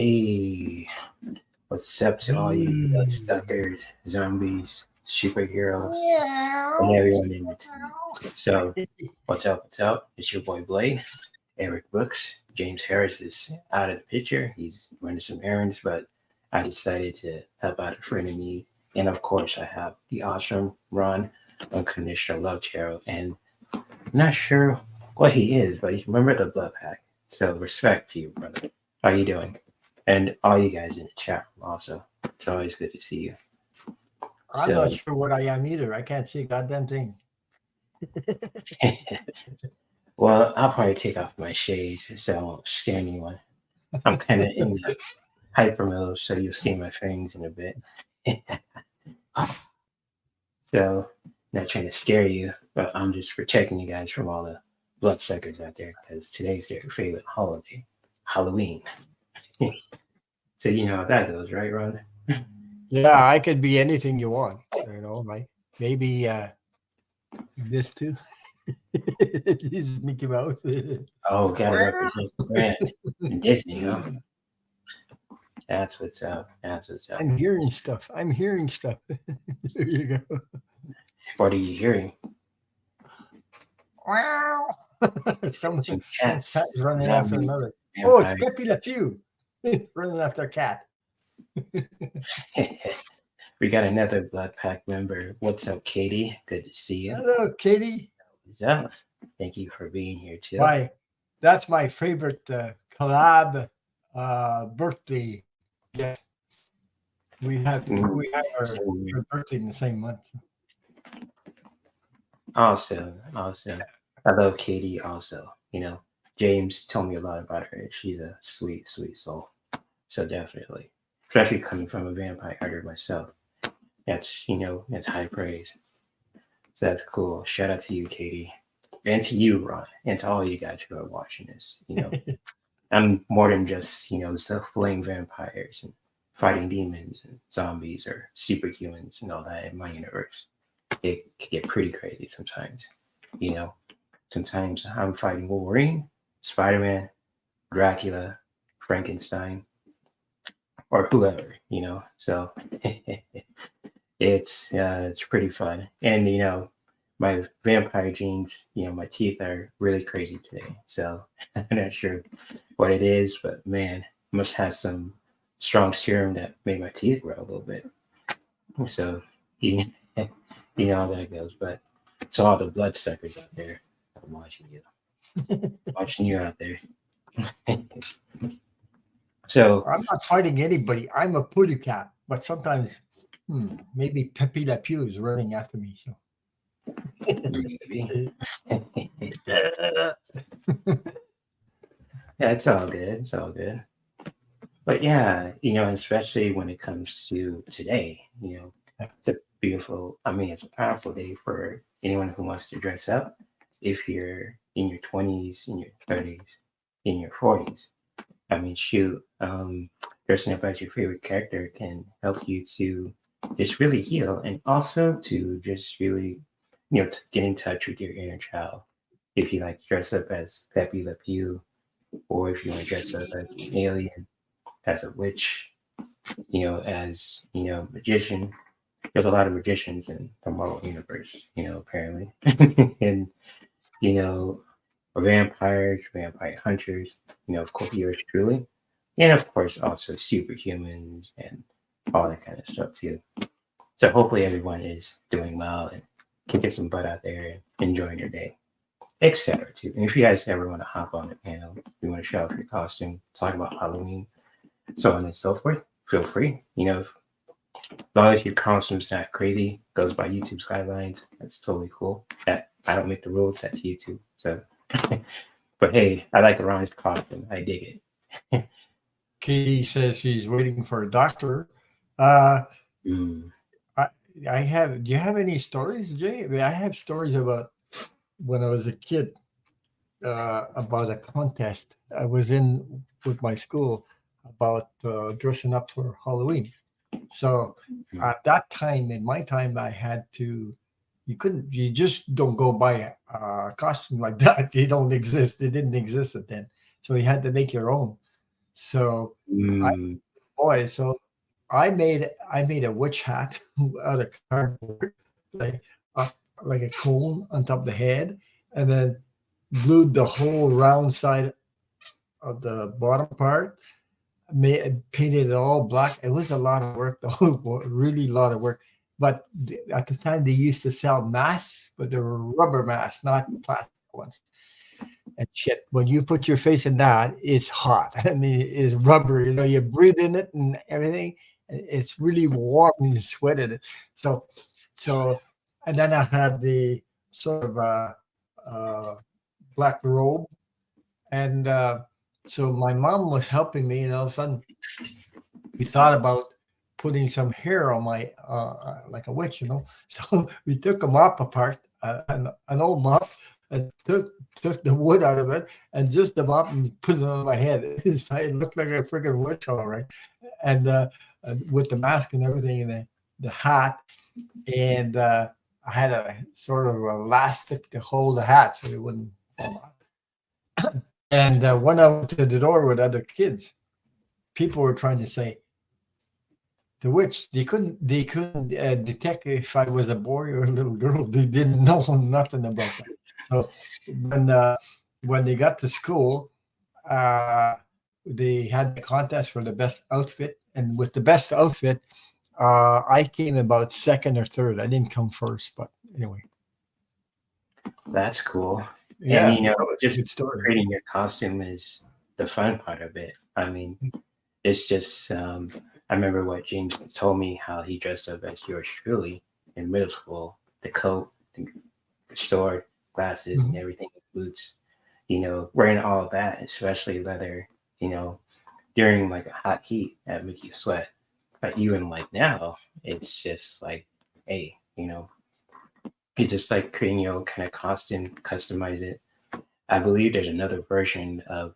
Hey, what's up to all you bloodsuckers, zombies, superheroes, and everyone in between? So, what's up? What's up? It's your boy Blade, Eric Brooks. James Harris is out of the picture. He's running some errands, but I decided to help out a friend of me. And of course, I have the awesome Ron, Unconditional Love Tarot. And I'm not sure what he is, but he's a member of the Blood Pack. So, respect to you, brother. How you doing? And all you guys in the chat room also. It's always good to see you. I'm not sure what I am either. I can't see a goddamn thing. Well, I'll probably take off my shades so I won't scare anyone. I'm kind of in the hyper mode, so you'll see my fangs in a bit. So, not trying to scare you, but I'm just protecting you guys from all the bloodsuckers out there because today's their favorite holiday, Halloween. So you know how that goes, right, Ron? Yeah, I could be anything you want. Like maybe this too. This is Mickey Mouse. Oh, gotta represent the brand and Disney, huh? That's what's up. That's what's up. I'm hearing stuff. There you go. What are you hearing? Wow. Some cats cat is running Zombie after another. vampire. Oh, it's Pepe Le Pew running after a cat. We got another Blood Pack member. What's up, Katie? Good to see you. Hello, Katie. What's up? Thank you for being here too. That's my favorite collab birthday gift. We have our birthday in the same month. Awesome. I love Katie also. James told me a lot about her. She's a sweet, sweet soul. So definitely. Especially coming from a vampire hunter myself. That's high praise. So that's cool. Shout out to you, Katie. And to you, Ron. And to all you guys who are watching this. I'm more than just, flaying vampires and fighting demons and zombies or superhumans and all that in my universe. It can get pretty crazy sometimes. Sometimes I'm fighting Wolverine, Spider-Man, Dracula, Frankenstein, or whoever, So it's pretty fun. And my vampire genes, my teeth are really crazy today. So I'm not sure what it is, but man, must have some strong serum that made my teeth grow a little bit. So you know how that goes. But it's all the bloodsuckers out there. I'm watching you. Watching you out there. So I'm not fighting anybody. I'm a putty cat, but sometimes maybe Pepe Le Pew is running after me. So yeah, it's all good. It's all good. But yeah, especially when it comes to today, it's a beautiful, it's a powerful day for anyone who wants to dress up. If you're in your 20s, in your 30s, in your 40s, shoot, dressing up as your favorite character can help you to just really heal and also to just really, to get in touch with your inner child. If you like to dress up as Pepe Le Pew, or if you want to dress up as an alien, as a witch, as, magician. There's a lot of magicians in the Marvel universe, apparently. And, vampires, vampire hunters, of course, yours truly. And of course, also superhumans and all that kind of stuff too. So hopefully everyone is doing well and can get some butt out there and enjoying their day, etc. too. And if you guys ever want to hop on the panel, you want to show off your costume, talk about Halloween, so on and so forth, feel free. As long as your costume's not crazy, goes by YouTube's guidelines, that's totally cool. That I don't make the rules, that's YouTube. So but hey, I like Ron's costume. I dig it. Katie says she's waiting for a doctor. I have. Do you have any stories, Jay? I have stories about when I was a kid. About a contest I was in with my school about dressing up for Halloween. So at that time, in my time, I had to. You just don't go buy a costume like that. They don't exist. They didn't exist at then. So you had to make your own. So I Mm, boy, so I made a witch hat out of cardboard, like uh, like a cone on top of the head, and then glued the whole round side of the bottom part. Painted it all black. It was a lot of work, though, really a lot of work. But at the time, they used to sell masks, but they were rubber masks, not plastic ones. And shit, when you put your face in that, it's hot. I mean, it's rubber. You breathe in it and everything. It's really warm when you sweat in it. So, so, and then I had the sort of uh, black robe, and so my mom was helping me, and all of a sudden we thought about putting some hair on my like a witch. So we took a mop apart, an old mop, and took the wood out of it, and just the mop and put it on my head. It looked like a freaking witch, all right. And with the mask and everything, and the hat, and I had a sort of elastic to hold the hat so it wouldn't fall off. And when I went to the door with other kids, people were trying to say, the witch. They couldn't detect if I was a boy or a little girl. They didn't know nothing about that. So when they got to school, uh, they had the contest for the best outfit, and with the best outfit, I came about second or third. I didn't come first, but anyway, that's cool. And yeah, that was a just good story. creating your costume is the fun part of it. I mean, it's just I remember what James told me how he dressed up as George truly in middle school. The coat, the sword, glasses, and Mhm. everything, boots. Wearing all of that, especially leather. You know, during like a hot heat that make you sweat. But even like now, it's just like, hey, you just like creating your own kind of costume, customize it. I believe there's another version of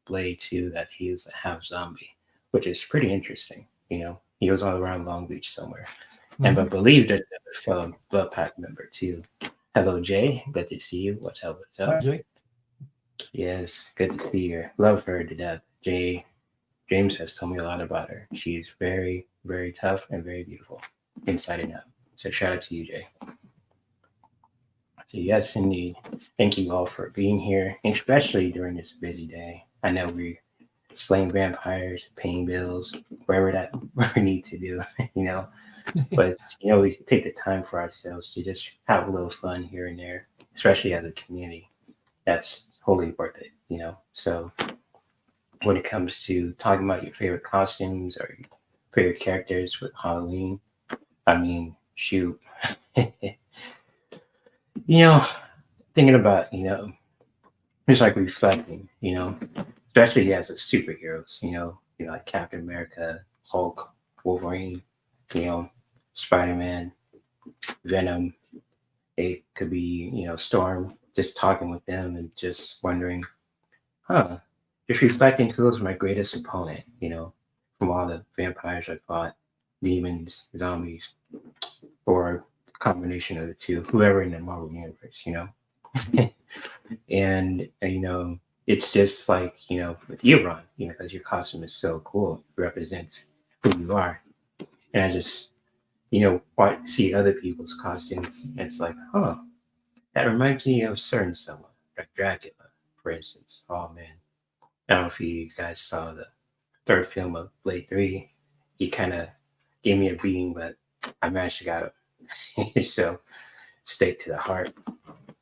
Blade 2 that he was a half zombie, which is pretty interesting. He was all around Long Beach somewhere. And Mhm. but believe there's another fellow Blood Pack member too. Hello, Jay. Good to see you. What's up? What's Hi, up? Jake. Yes, good to see her. Love her to death. James has told me a lot about her. She's very, very tough and very beautiful, inside and out. So shout out to you, Jay. So yes, indeed. Thank you all for being here, especially during this busy day. I know we're slaying vampires, paying bills, wherever that we need to do, you know. But we take the time for ourselves to just have a little fun here and there, especially as a community. That's wholly worth it. So when it comes to talking about your favorite costumes or your favorite characters with Halloween, I mean, shoot, you know, thinking about it's like reflecting, especially as a superheroes, like Captain America, Hulk, Wolverine, you know, Spider Man, Venom. It could be, Storm. Just talking with them and just wondering, huh? Just reflecting who was my greatest opponent, from all the vampires I fought, demons, zombies, or combination of the two, whoever in the Marvel universe. And it's just like with you, Ron, because your costume is so cool, it represents who you are. And I just want to see other people's costumes. And it's like, huh, that reminds me of certain someone, like Dracula, for instance. Oh man, I don't know if you guys saw the third film of Blade 3. He kind of gave me a beating, but I managed to got him. So stake to the heart.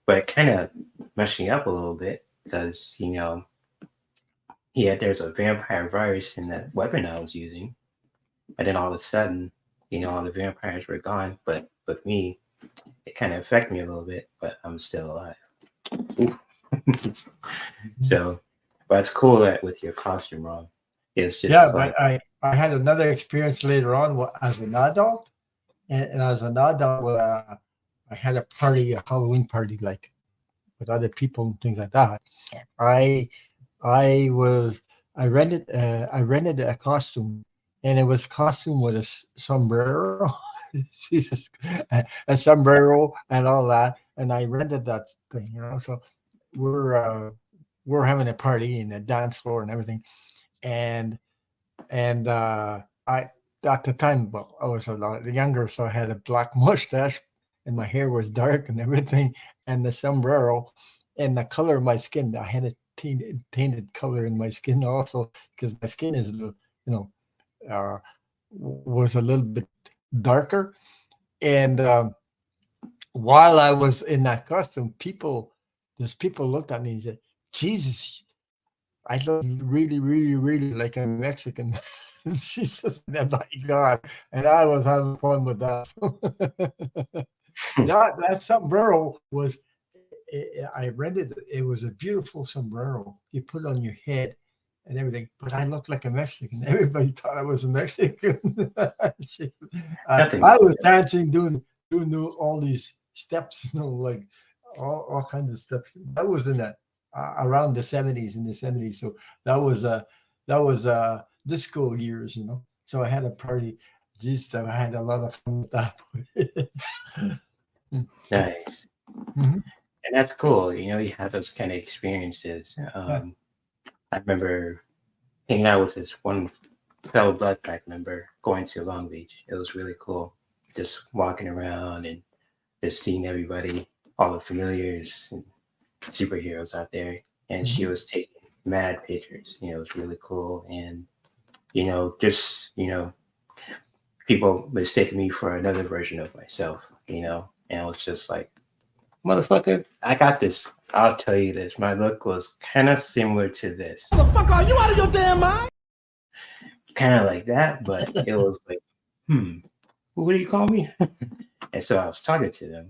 But it kind of messed me up a little bit because there's a vampire virus in that weapon I was using, and then all of a sudden, all the vampires were gone. But with me, it kind of affected me a little bit, but I'm still alive. So, but it's cool that with your costume, Ron, it's Yeah, just but like, I had another experience later on as an adult, and as an adult, I had a party, a Halloween party, like with other people and things like that. I I was I rented a costume, and it was a costume with a sombrero, Jesus, a sombrero and all that, and I rented that thing. So we're uh, we're having a party in the dance floor and everything, and I at the time, well, I was a lot younger, so I had a black mustache, and my hair was dark and everything, and the sombrero, and the color of my skin. I had a tainted color in my skin also because my skin is, uh, was a little bit darker, and while I was in that costume, there's people looked at me and said, "Jesus, I look really, really, really like a Mexican." Jesus, and my God, and I was having fun with that. That sombrero was, I rented it. It was a beautiful sombrero you put on your head and everything. But I looked like a Mexican. Everybody thought I was a Mexican. Nothing I wrong was with that. dancing, doing all these steps, like all kinds of steps. That was in that around the 70s, in the 70s. So that was disco years. So I had a party. Geez, I had a lot of fun with that. Nice. Mhm. And that's cool. You have those kind of experiences. Yeah. I remember hanging out with this one fellow Blood Pack member going to Long Beach. It was really cool. Just walking around and just seeing everybody, all the familiars and superheroes out there. And she Mhm. was taking mad pictures. It was really cool. And, just, people mistaking me for another version of myself. And I was just like, motherfucker, I got this. I'll tell you this. My look was kind of similar to this, The fuck are you out of your damn mind? kind of like that, but it was like, what do you call me? And so I was talking to them,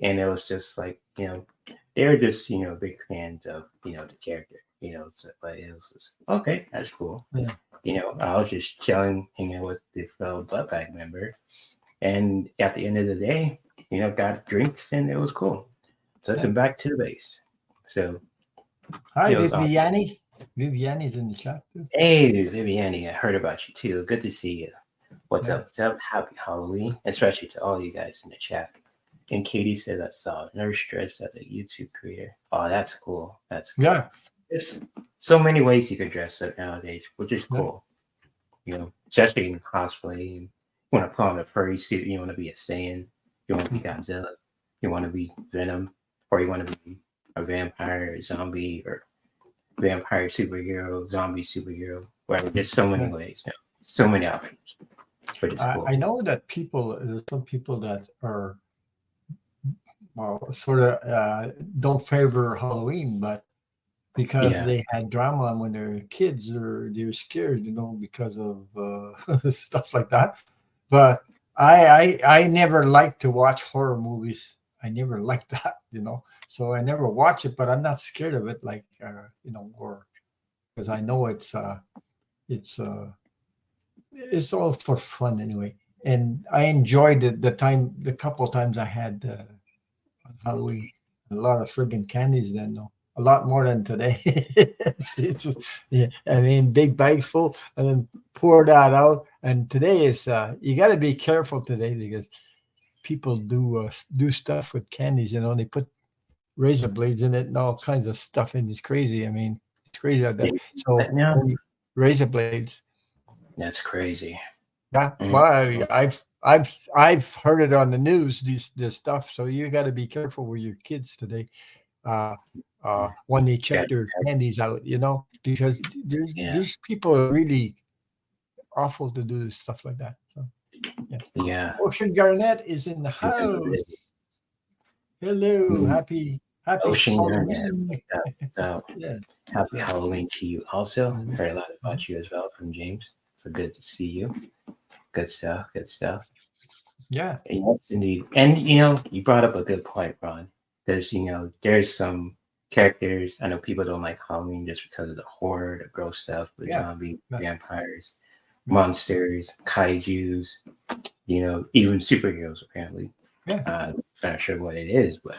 and it was just like, they were just, big fans of, the character, so, but it was just, okay, that's cool. Yeah. I was just chilling, hanging out with the fellow Blood Pack member, and at the end of the day, got drinks, and it was cool. Took Yeah. them back to the base. So Hi, it was awesome. Viviani. Viviani's in the chat too. Hey, Viviani, I heard about you too. Good to see you. What's Yeah. up? What's up? Happy Halloween, especially to all you guys in the chat. And Katie said that's solid. Nurse Stress as a YouTube creator. Oh, that's cool. That's cool. Yeah. There's so many ways you could dress up nowadays, which is Yeah. cool. Especially in cosplay. You want to put on a furry suit. You want to be a Saiyan. You want to be Godzilla. You want to be Venom, or you want to be a vampire, zombie, or vampire superhero, zombie superhero, whatever. There's so many Yeah. ways now, so many options, but it's I cool. know that there's some people that are, well, sort of don't favor Halloween, but because Yeah, they had drama when they're kids, or they're scared, because of stuff like that. But I never liked to watch horror movies. I never liked that. So I never watch it, but I'm not scared of it, like or because I know it's it's all for fun anyway. And I enjoyed the couple times I had on Halloween. A lot of friggin' candies then, though. A lot more than today. Yeah, I mean, big bags full, and then pour that out. And today is you got to be careful today because people do stuff with candies. They put razor blades in it and all kinds of stuff, and it's crazy. I mean, it's crazy out there. yeah. So But no, only razor blades. that's crazy. Yeah, Mhm. well, I've heard it on the news. This stuff. So you got to be careful with your kids today. Uh, when they check Got their candies out, because yeah, there's people are really awful to do stuff like that. So yeah. yeah. Ocean Garnett is in the And then the house. Hello, mm, happy Ocean Garnet. Halloween. So Yeah. happy So, Halloween to you. Also, mhm, heard a lot mhm. about you as well from James. So good to see you. Good stuff. Good stuff. Yeah. Yes, indeed. And you brought up a good point, Ron. There's there's some characters. I know people don't like Halloween just because of the horror, the gross stuff, the Yeah. zombie, Yeah. vampires, Yeah. monsters, kaiju's. Even superheroes apparently. Yeah. Not sure what it is, but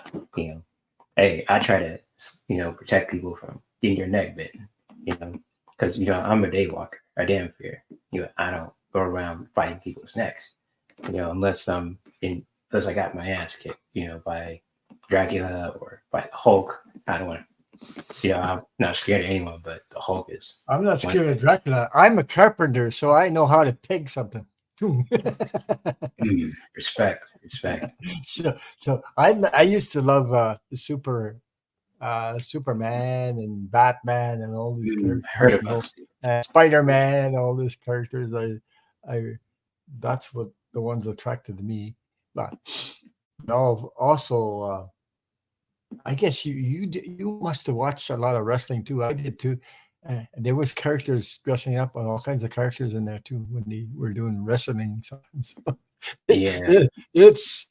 hey, I try to protect people from getting your neck bitten. Because I'm a daywalker, a damn fear. I don't go around biting people's necks. Unless unless I got my ass kicked, by Dracula or by the Hulk. I don't want to Yeah, I'm not scared of anyone, but the Hulk is I'm not one. scared of Dracula. I'm a carpenter, so I know how to peg something. Respect, respect. I used to love the Superman and Batman and all these Heard characters, about it. Spider-Man, all these characters. I that's what the ones attracted me. But no, also, I guess you must have watched a lot of wrestling too. I did too. There was characters dressing up on all kinds of characters in there too when they were doing wrestling. So Yeah, it's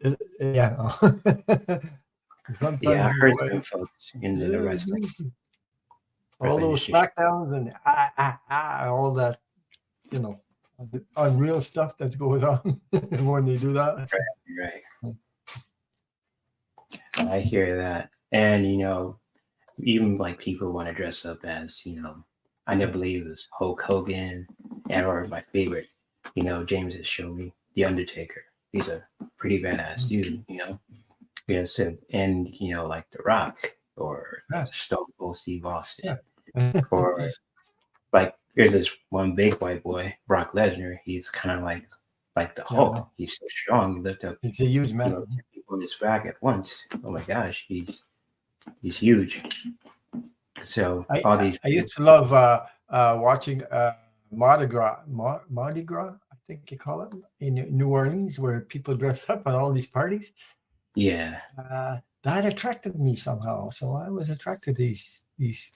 yeah. yeah. I Sometimes heard some folks in the all wrestling those industry. smackdowns and all that, you know, unreal stuff that goes on when they do that. Right. I hear that, and even like people want to dress up as I never believe it was Hulk Hogan, and or my favorite, James has shown me the Undertaker. He's a pretty badass dude, So and like The Rock or Yeah. Stone Cold Steve Austin, Yeah. or like there's this one big white boy, Brock Lesnar. He's kind of like the Yeah, Hulk. He's so strong. He lift up it's a huge man. 10 people in his back at once. Oh my gosh, he's huge. So all these I used to love watching Mardi Gras, I think you call it, in New Orleans, where people dress up at all these parties. yeah, That attracted me somehow. So I was attracted to these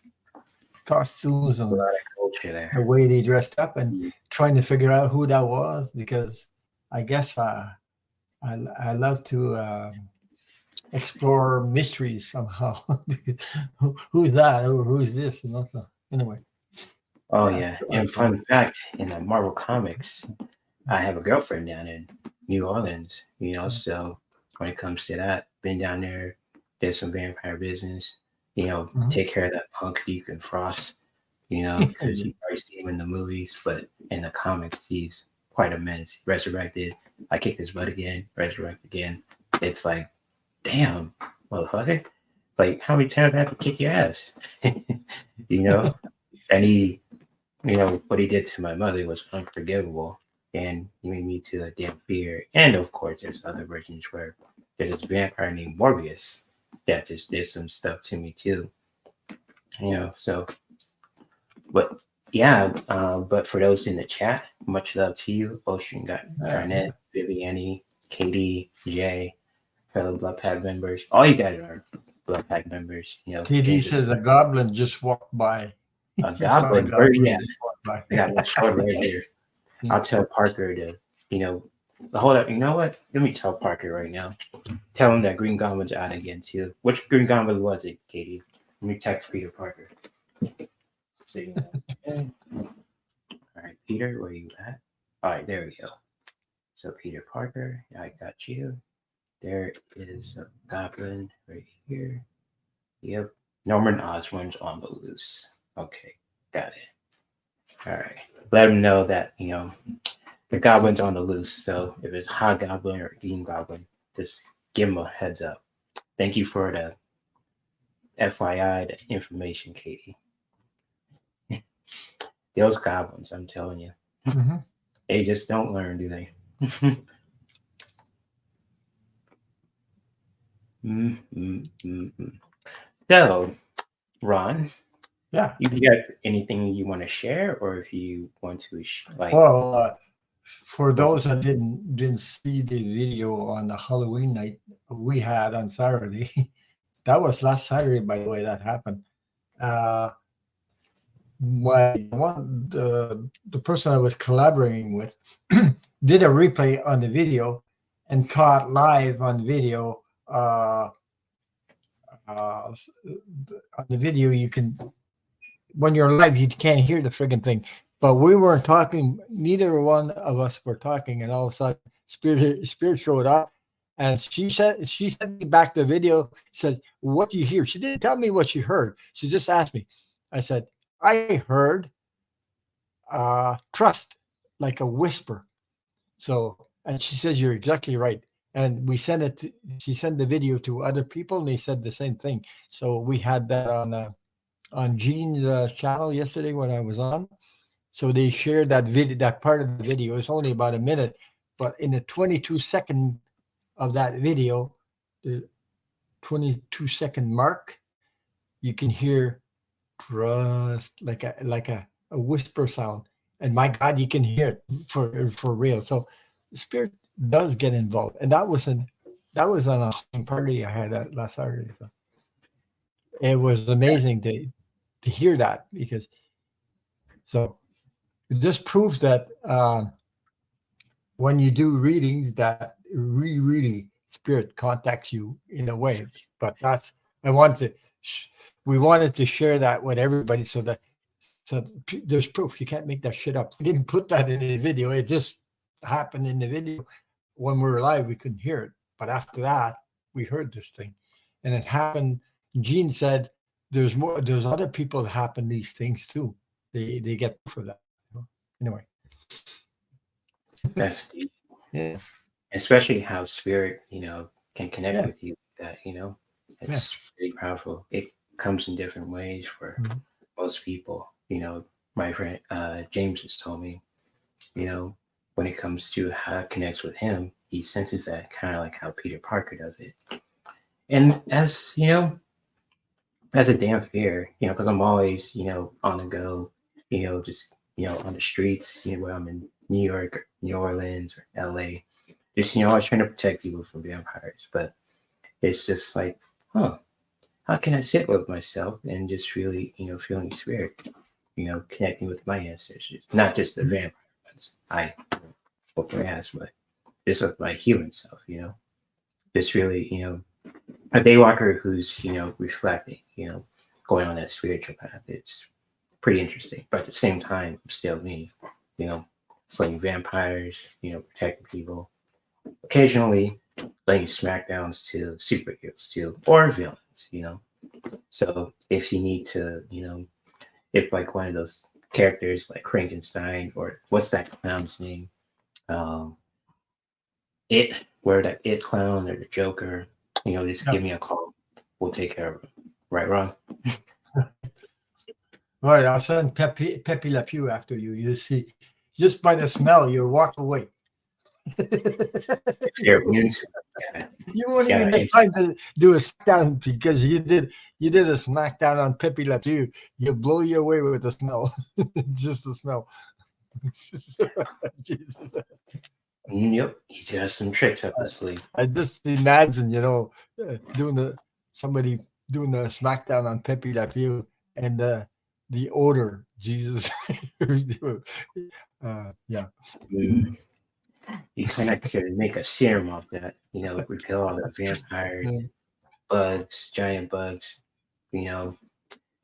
costumes a and lot of culture the there. way they dressed up and trying to figure out who that was because I guess I love to explore mysteries somehow. Who's that? Who's this? And also, anyway, Oh yeah, yeah, it was and fun. fun fact, in the Marvel comics, I have a girlfriend down in New Orleans. So when it comes to that, been down there, did some vampire business. Mhm. Take care of that punk Deacon Frost. Because you probably see him in the movies, but in the comics, he's quite a menace. Resurrected. I kicked his butt again, resurrect again. It's like, damn, motherfucker. Like, how many times I have to kick your ass? you know? And what he did to my mother was unforgivable. And he made me to a damn fear. And of course, there's other versions where there's this vampire named Morbius that just did some stuff to me too. So but yeah, but for those in the chat, much love to you. Ocean got Yeah, Garnett, Viviani, Katie, Jay, fellow Blood Pack members. All you guys are Blood Pack members. KD James is says a goblin just walked by. a He saw a goblin. Or goblin yeah, just walk by. I got my sword right here. I'll tell Parker to, hold up. You know what? Let me tell Parker right now. Tell him that Green Goblin's out again too. Which Green Goblin was it, Katie? Let me text Peter Parker. See. Okay. All right, Peter, where you at? All right, there we go. So Peter Parker, I got you. There is a goblin right here. Yep. Norman Osborn's on the loose. Okay, got it. All right. Let him know that, the goblin's on the loose. So if it's Hobgoblin or Green Goblin, just give him a heads up. Thank you for the FYI, the information, Katie. Those goblins, I'm telling you, Mhm. they just don't learn, do they? So, Ron, Yeah. you got anything you want to share, or if you want to, Well, for those that didn't see the video on the Halloween night we had on Saturday, that was last Saturday, by the way, that happened. Uh, the person I was collaborating with did a replay on the video and caught live on video. On the video, you can when you're live, you can't hear the friggin' thing. But we weren't talking. Neither one of us were talking, and all of a sudden, Spirit showed up, and she sent me back the video. Said, "What do you hear?" She didn't tell me what she heard. She just asked me. I said, "I heard trust, like a whisper." So, and she says, "You're exactly right." and we sent it. She sent the video to other people, and they said the same thing. So we had that on Gene's channel yesterday when I was on. So they shared that video, that part of the video. It's only about a minute, but in the 22-second of that video, the 22-second mark, you can hear trust like a whisper sound. And my God, you can hear it for real. So the spirit does get involved. And that was on a party I had last Saturday. So it was amazing to hear that, because so it just proves that when you do readings, that really spirit contacts you in a way. But that's I wanted to we wanted to share that with everybody, so that there's proof. You can't make that shit up. We didn't put that in the video. It just happened in the video. When we were live, we couldn't hear it, but after that, we heard this thing, and it happened. Gene said there's more. There's other people that happen these things too. They get for that. Anyway, That's deep. yeah, Especially how spirit, can connect yeah, with you. That yeah. it's really powerful. It comes in different ways for Mhm. most people. My friend James just told me, when it comes to how it connects with him, he senses that kind of like how Peter Parker does it. And as a damn fear, because I'm always, on the go, just, on the streets, where I'm in New York, New Orleans, or LA, just, always trying to protect people from vampires. But it's just like, huh, how can I sit with myself and just really, feeling the spirit, connecting with my ancestors, not just the vampire ones. I whoop their ass, but just with my human self, just really, a daywalker who's, reflecting, going on that spiritual path. It's pretty interesting. But at the same time, I'm still me, slaying vampires, protecting people, occasionally laying smackdowns to superheroes too, or villains, So if you need to, if like one of those characters like Frankenstein, or what's that clown's name? Um, where that it clown or the Joker, just Yeah. give me a call. We'll take care of it. Right, Ron? Right, I'll send Pepe Le Pew after you. You see, just by the smell, you walk away. If you're immune to it, yeah, You won't yeah, even get time to do a smackdown, because you did a smackdown on Pepe Le Pew. You blow you away with the smell, just the smell. yep, he's got some tricks up his sleeve. I just imagine, somebody doing the smackdown on Pepe Le Pew, and the odor, Jesus. Yeah. Mm. You kind of could make a serum off that, repel all the vampire Yeah. bugs, giant bugs. You know,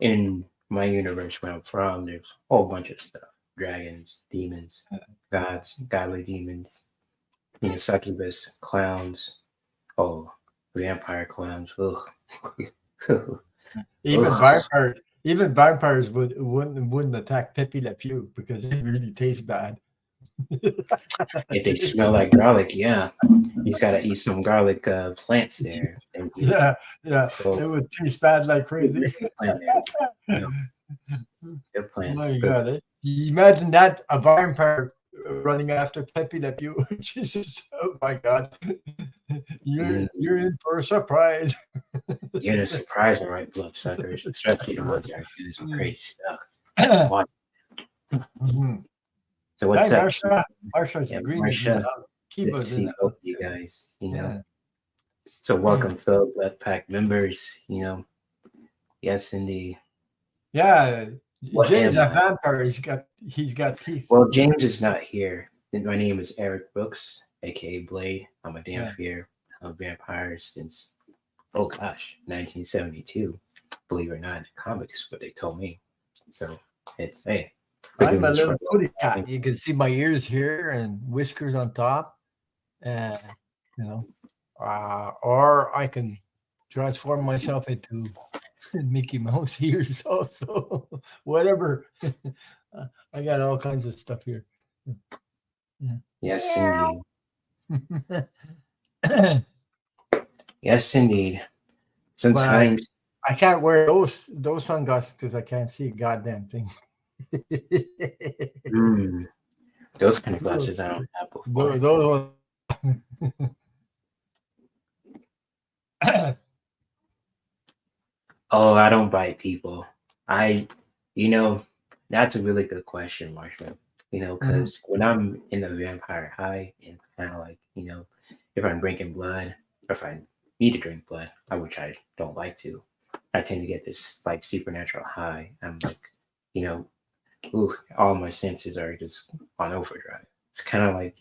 in my universe where I'm from, there's a whole bunch of stuff: dragons, demons, gods, godly demons, succubus, clowns, oh, vampire clowns. Ugh. Even Ugh. vampires wouldn't attack Pepe Le Pew, because it really tastes bad. If they smell like garlic, yeah, he's got to eat some garlic plants there. And Yeah, yeah, so it would taste bad like crazy. plant there. You know, good plant. My Good. God, you imagine that, a vampire running after Pepe Le Pew. Jesus, oh my God, Mm, you're in for a surprise. you're gonna surprise the right bloodsuckers, especially the ones that are doing some crazy stuff. Watch. Mhm. So Hi, what's up? Marsha's Yeah, green in the Marsha. house. Good to Kiba's in see the both house. of you guys. Yeah. So Anyway. welcome, fellow Blood Pack members. Yes, indeed. Yeah, What Jay's am a I? vampire. He's got teeth. Well, James is not here. My name is Eric Brooks, aka Blade. I'm a damn Yeah. fear of vampires since, oh gosh, 1972. Believe it or not, in the comics, what they told me. So it's, hey, been I'm doing a this for little a long putty cat. time. You can see my ears here and whiskers on top, and you know, or I can transform myself into Mickey Mouse ears also. Whatever. I got all kinds of stuff here. Yes, indeed. Yes, indeed. But Sometimes I can't wear those sunglasses because I can't see a goddamn thing. mm, those kind of those, glasses I don't have those, before. those Oh, I don't bite people. I, you know, that's a really good question, Marshall. Mhm. Because when I'm in the vampire high, it's kind of like, if I'm drinking blood, or if I need to drink blood, which I don't like to, I tend to get this like supernatural high. I'm like, you know, ooh, all my senses are just on overdrive. It's kind of like,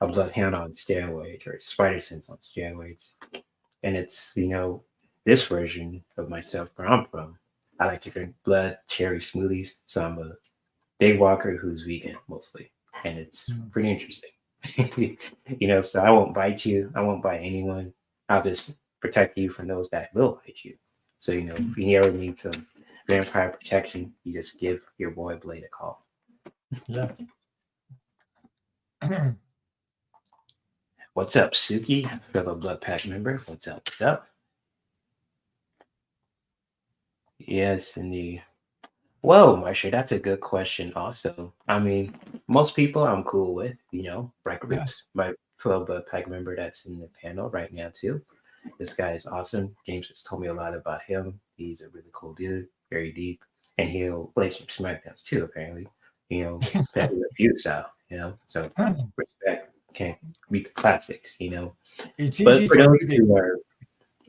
a bloodhound on steroids or a spider sense on steroids. And it's this version of myself where I'm from. I like to drink blood cherry smoothies, so I'm a day walker who's vegan mostly, and it's pretty interesting. So I won't bite you. I won't bite anyone. I'll just protect you from those that will bite you. So if you ever need some vampire protection, you just give your boy Blade a call. Yeah. What's up, Suki, fellow Blood Pack member? What's up? What's up? Yes, indeed. Whoa, Marsha, that's a good question. Also, I mean, most people I'm cool with, Yeah. Records, my fellow pack member that's in the panel right now too. This guy is awesome. James has told me a lot about him. He's a really cool dude, very deep, and he'll play some Smackdowns too. Apparently, Pepe Le Pew style. So respect can't beat the classics. It's But easy for for those me to who are,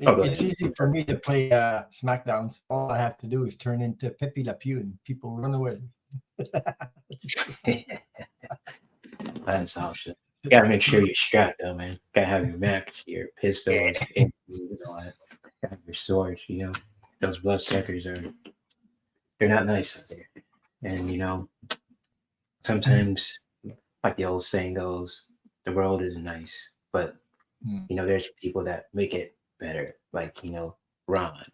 oh, go it's ahead. easy for me to play Smackdowns. All I have to do is turn into Pepe Le Pew and people run away. That's awesome. Gotta make sure you're strapped though, man. Gotta have your max, your pistols, your all that. Gotta have your swords, Those bloodsuckers they're not nice out there. And sometimes like the old saying goes, the world is nice, but Mm. there's people that make it better, like, Ron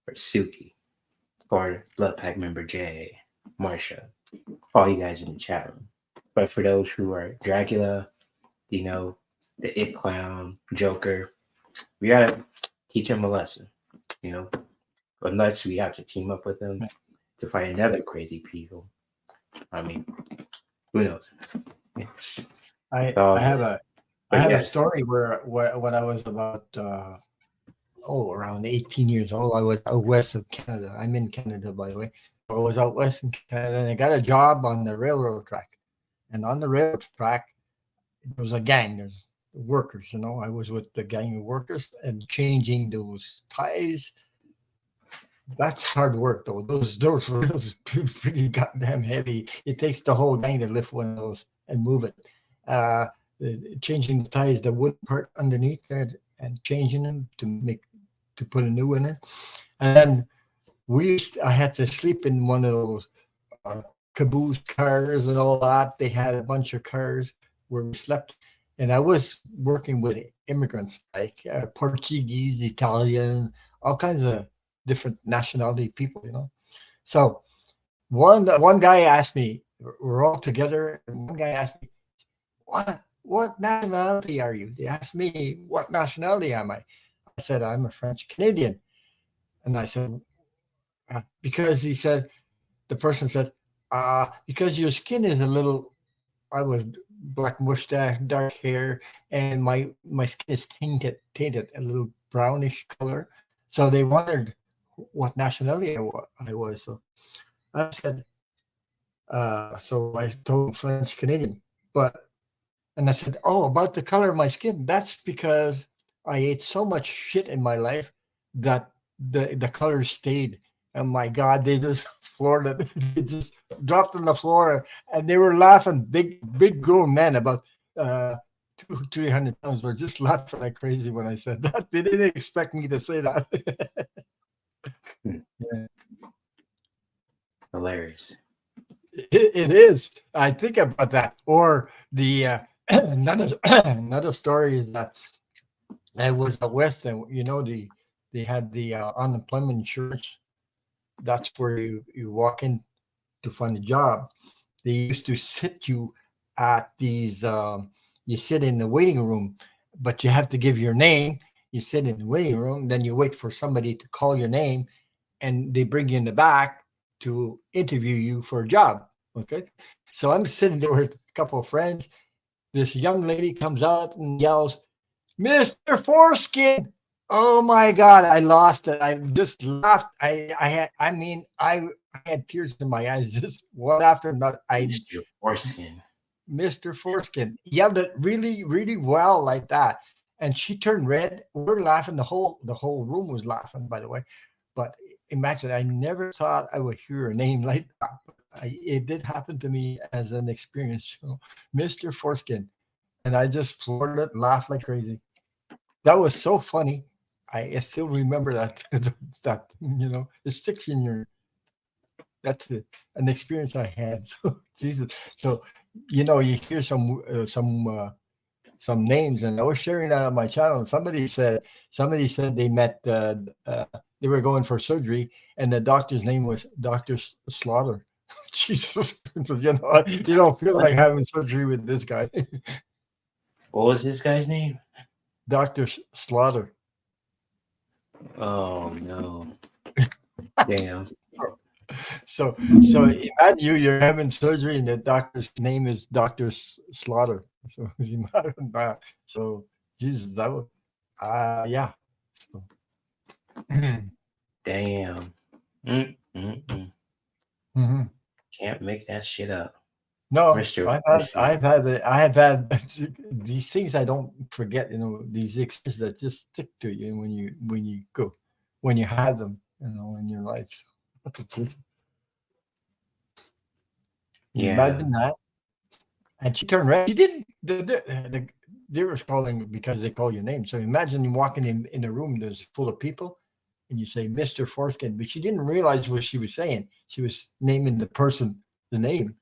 or Suki or Blood Pack member Jay, Marsha, all you guys in the chat room. But for those who are Dracula, you know, the It Clown, Joker. We gotta teach them a lesson, you know, unless we have to team up with them to fight another crazy people. I mean, who knows? It's I all I have good. a I But have a yes, story where when I was about around 18 years old, I was out west of Canada. I'm in Canada, by the way. I was out west in Canada, and I got a job on the railroad track. And on the railroad track, there was a gang. There's workers. I was with the gang of workers and changing those ties. That's hard work, though. Those rails pretty goddamn heavy. It takes the whole gang to lift one of those and move it. Uh, Changing the ties, the wood part underneath there, and changing them to put a new one in. And then I had to sleep in one of those uh, caboose cars and all that. They had a bunch of cars where we slept, and I was working with immigrants like Portuguese, Italian, all kinds of different nationality people. So one guy asked me, we're all together, and one guy asked me, what nationality are you? They asked me, what nationality am I? I said, I'm a French Canadian. And I said, because he said, the person said, because your skin is a little, I was black mustache, dark hair, and my skin is tainted a little brownish color. So they wondered what nationality I was. So I said, so I told him French Canadian. And I said, oh, about the color of my skin, that's because I ate so much shit in my life that the color stayed. And my God, they just floored it. They just dropped on the floor and they were laughing. Big grown men about 300 pounds were just laughing like crazy when I said that. They didn't expect me to say that. hmm, Yeah. hilarious. It is. I think about that. Or the another story is that I was out west, and they had the unemployment insurance. That's where you walk in to find a job. They used to sit you at these. You sit in the waiting room, but you have to give your name. You sit in the waiting room, then you wait for somebody to call your name, and they bring you in the back to interview you for a job. Okay, so I'm sitting there with a couple of friends. This young lady comes out and yells, "Mr. Foreskin!" Oh my God, I lost it. I just laughed. I had tears in my eyes, just one after another. Mr. Foreskin. Mr. Foreskin yelled it really, really well like that. And she turned red. We're laughing. The whole room was laughing, by the way. But imagine, I never thought I would hear a name like that. It did happen to me as an experience. So, Mr. Foreskin. And I just floored it, laughed like crazy. That was so funny. I still remember that. That it sticks in your. That's an experience I had. So Jesus. So you hear some names, and I was sharing that on my channel. And somebody said they met. They were going for surgery, and the doctor's name was Doctor Slaughter. Jesus. So, you don't feel like having surgery with this guy. What was this guy's name? Doctor Slaughter. Oh no. Damn. So imagine you're having surgery, and the doctor's name is Doctor Slaughter. So imagine that. So Jesus, that was yeah. So, Damn. Mm-mm-mm. mhm. Can't make that shit up. No, Mr. I've had Foreskin. I've had I have had these things I don't forget. These experiences that just stick to you when you have them. In your life. So, it's just- Yeah. imagine that. And she turned red. She didn't. They were calling because they call your name. So imagine you walking in a room that's full of people, and you say Mr. Foreskin, but she didn't realize what she was saying. She was naming the person the name.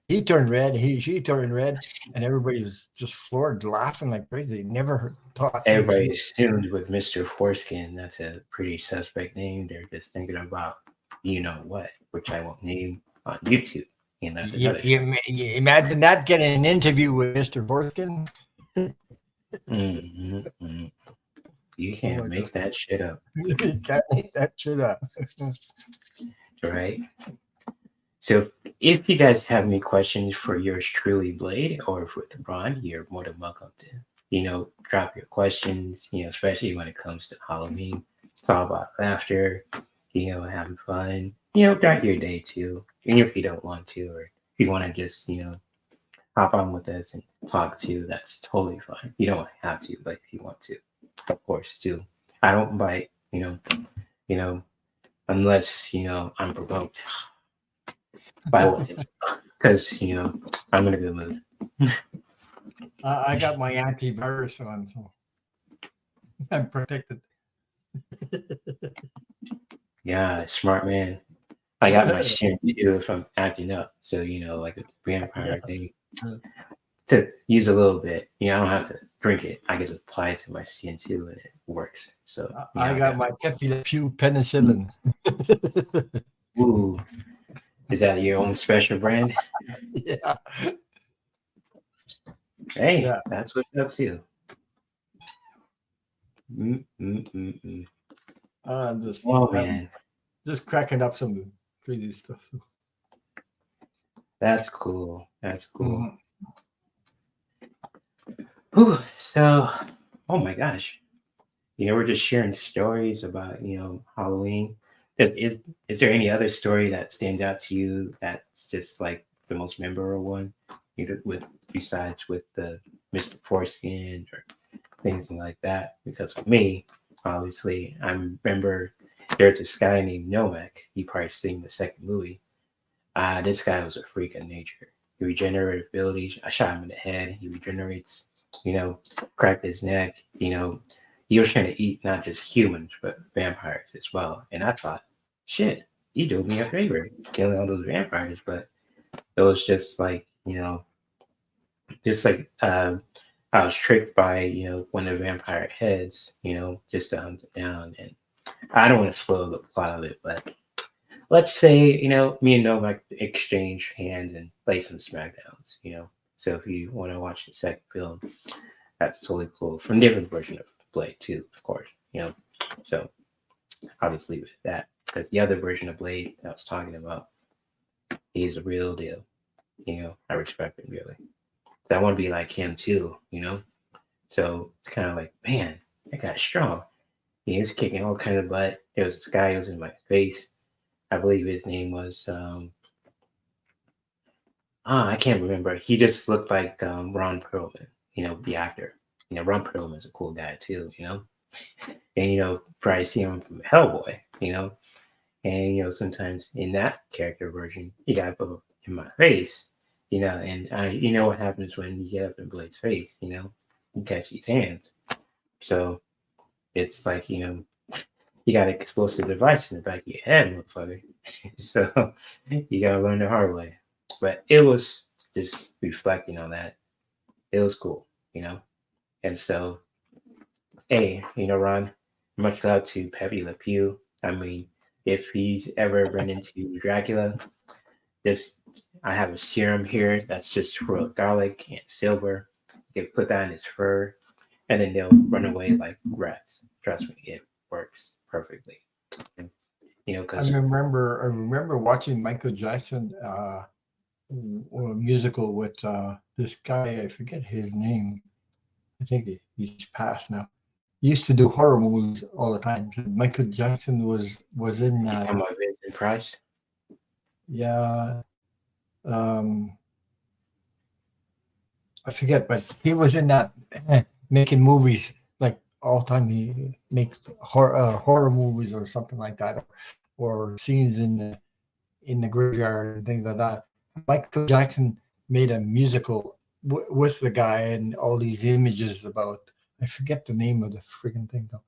He turned red. She turned red, and everybody was just floored, laughing like crazy. Never thought they would Everybody hear. assumed with Mr. Foreskin, that's a pretty suspect name. They're just thinking about you know what, which I won't name on YouTube. And that's You, another you, story. you imagine that getting an interview with Mr. Foreskin. Mm-hmm. You Oh can't my God. make that shit up, You can't make that shit up. right? So if you guys have any questions for yours truly, Blade, or with Ron, you're more than welcome to, drop your questions, especially when it comes to Halloween. It's all about laughter, having fun, throughout your day too. And if you don't want to, or if you want to just, hop on with us and talk too, that's totally fine. You don't have to, but if you want to, of course, too. I don't bite, you know, unless, I'm provoked by because I'm in a good mood. I got my antivirus on, so I'm protected. Yeah, smart man. I got my serum too if I'm acting up. So like a Yeah. vampire thing to use a little bit. I don't have to drink it. I can just apply it to my skin too, and it works. So I I got got. my Pew penicillin. Ooh, is that your own special brand? Yeah. Hey, Yeah. that's what's up too. Mm-mm-mm-mm. I'm just Oh I'm man, just cracking up some crazy stuff. So. that's cool. That's cool. Mhm. Whew, so, oh my gosh, we're just sharing stories about Halloween. Is there any other story that stands out to you that's just like the most memorable one, either with besides with the Mr. Foreskin or things like that? Because for me, obviously, I remember there's this guy named Nomek. You probably seen the second movie. This guy was a freak of nature. He regenerated abilities. I shot him in the head. He regenerates. You know, cracked his neck. He was trying to eat not just humans but vampires as well. And I thought, shit, he doing me a favor, killing all those vampires. But it was just like just like I was tricked by one of the vampire heads. Just to hunt it down. And I don't want to spoil the plot of it, but let's say me and Novak exchange hands and play some smackdowns. So if you want to watch the second film, that's totally cool. From different version of Blade too, of course. So I'll just leave it at that. Because the other version of Blade that I was talking about, he's a real deal. I respect him really. So I want to be like him too. So it's kind of like, man, that guy's strong. He was kicking all kind of butt. There was this guy who was in my face. I believe his name was I can't remember. He just looked like Ron Perlman, the actor. Ron Perlman's a cool guy too. And probably see him from Hellboy. And sometimes in that character version, you gotta put him in my face. And what happens when you get up in Blade's face, you catch these hands. So it's like, you got an explosive device in the back of your head, motherfucker. So you gotta learn the hard way. But it was just reflecting on that. It was cool. And so, hey, Ron, much love to Pepe Le Pew. I mean, if he's ever run into Dracula, I have a serum here that's just royal garlic and silver. You can put that in his fur, and then they'll run away like rats. Trust me, it works perfectly. I Because remember watching Michael Jackson musical with this guy. I forget his name. I think he's passed now. He used to do horror movies all the time. Michael Jackson was in that. I'm a Vincent Price. Yeah. I forget, but he was in that making movies like all the time. He makes horror movies or something like that, or scenes in the graveyard and things like that. Michael Jackson made a musical with the guy and all these images about. I forget the name of the freaking thing though.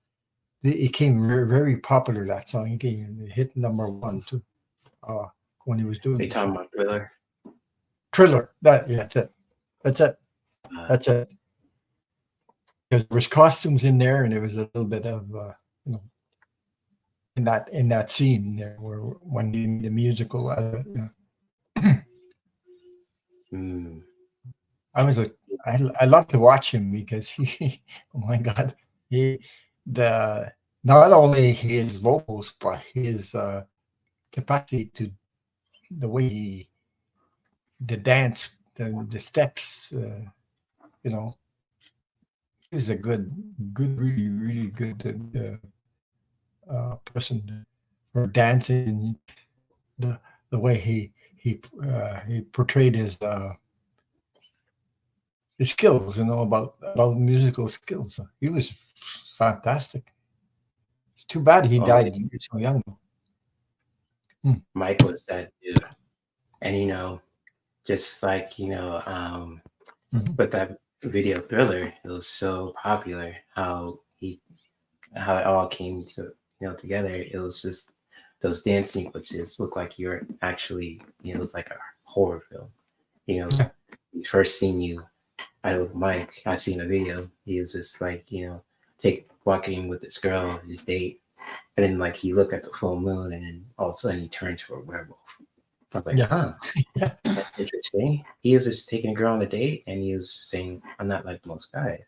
It came very, very popular. That song it hit #1 too. When he was doing. They talking about Thriller. Thriller. That's it. That's it. Because there was costumes in there, and there was a little bit of in that scene there where when the musical. I love to watch him because he, oh my God, not only his vocals but his capacity to the way the dance, the steps, he's a good, really, really good person for dancing. The way he portrayed his skills, about musical skills. He was fantastic. It's too bad he died so young. Mike was that dude, and just like with that video Thriller, it was so popular. How it all came together. It was just those dance sequences look like you're actually it was like a horror film. First seen you. I know with Mike, I seen a video. He was just like, walking with this girl, his date, and then like he looked at the full moon, and then all of a sudden he turned to a werewolf. I was like, huh, that's interesting. He was just taking a girl on a date, and he was saying, I'm not like most guys.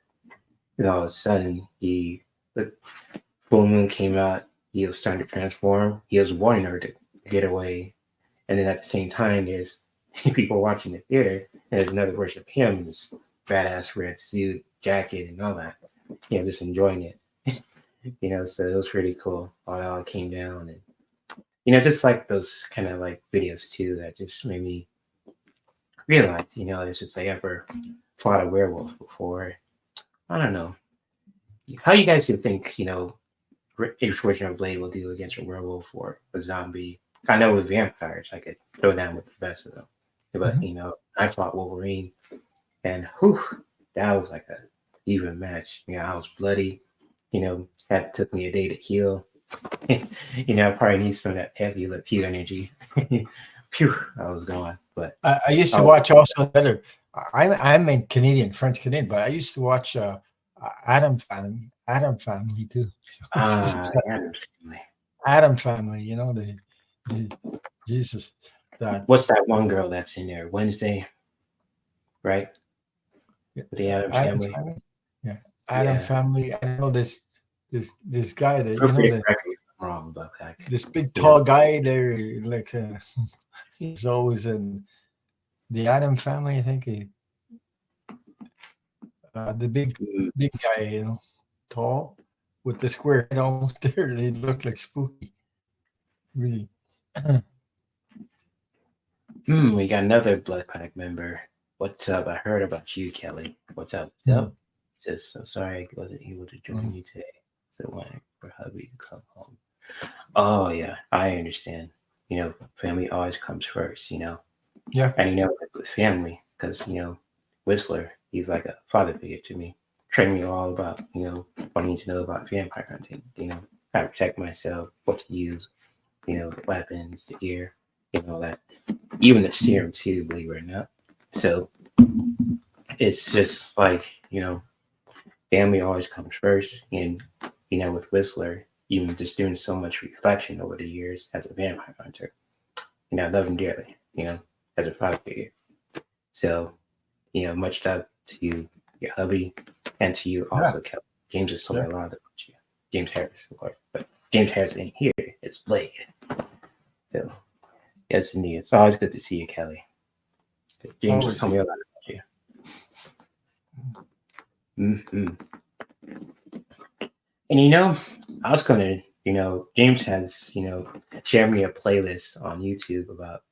And all of a sudden, the full moon came out. He was starting to transform. He was wanting her to get away, and then at the same time, there's people watching the theater, and there's another version of him in this badass red suit, jacket, and all that. Just enjoying it. So it was pretty cool. All it came down, and just like those kind of like videos too that just made me realize, I should say, ever fought a werewolf before. I don't know. How you guys think, each version of Blade will do against a werewolf or a zombie? I know with vampires, I could throw down with the best of them. But, I fought Wolverine, and that was like a even match. I was bloody. That took me a day to heal. I probably need some of that Pepe Le Pew energy. Phew, I was gone. But I used to watch also another. I'm in French Canadian, but I used to watch Adam Family too. Adam Family. The Jesus. What's that one girl that's in there? Wednesday, right? The Adam Family. Yeah. Adam Yeah. Family. I know this guy that Feel free to correct me if I'm wrong, but like, this big you know, tall guy there, like he's always in the Adam Family. I think the mm, big guy, tall with the square head almost there. They look like spooky, really. we got another Blood Pack member. What's up? I heard about you, Kelly. What's up? Mm, Just so sorry I wasn't able to join mm. you today. So wanted for hubby to come home. Oh yeah, I understand. Family always comes first. Yeah. And with family, because Whistler, he's like a father figure to me. Trained me all about wanting to know about vampire hunting. How to protect myself, what to use. The weapons, the gear, that. Even the serum too, believe it or not. So it's just like family always comes first, and with Whistler, even just doing so much reflection over the years as a vampire hunter, I love him dearly. As a father figure. So much love to you, your hubby, and to you Yeah. also, Kelly. James has told Yeah. me a lot about you. James Harris, of course. But James Harris ain't here. It's Blake. So, yes, indeed. It's always good to see you, Kelly. James has Always. told me a lot about you. Hmm. And I was going to, James has, shared me a playlist on YouTube about,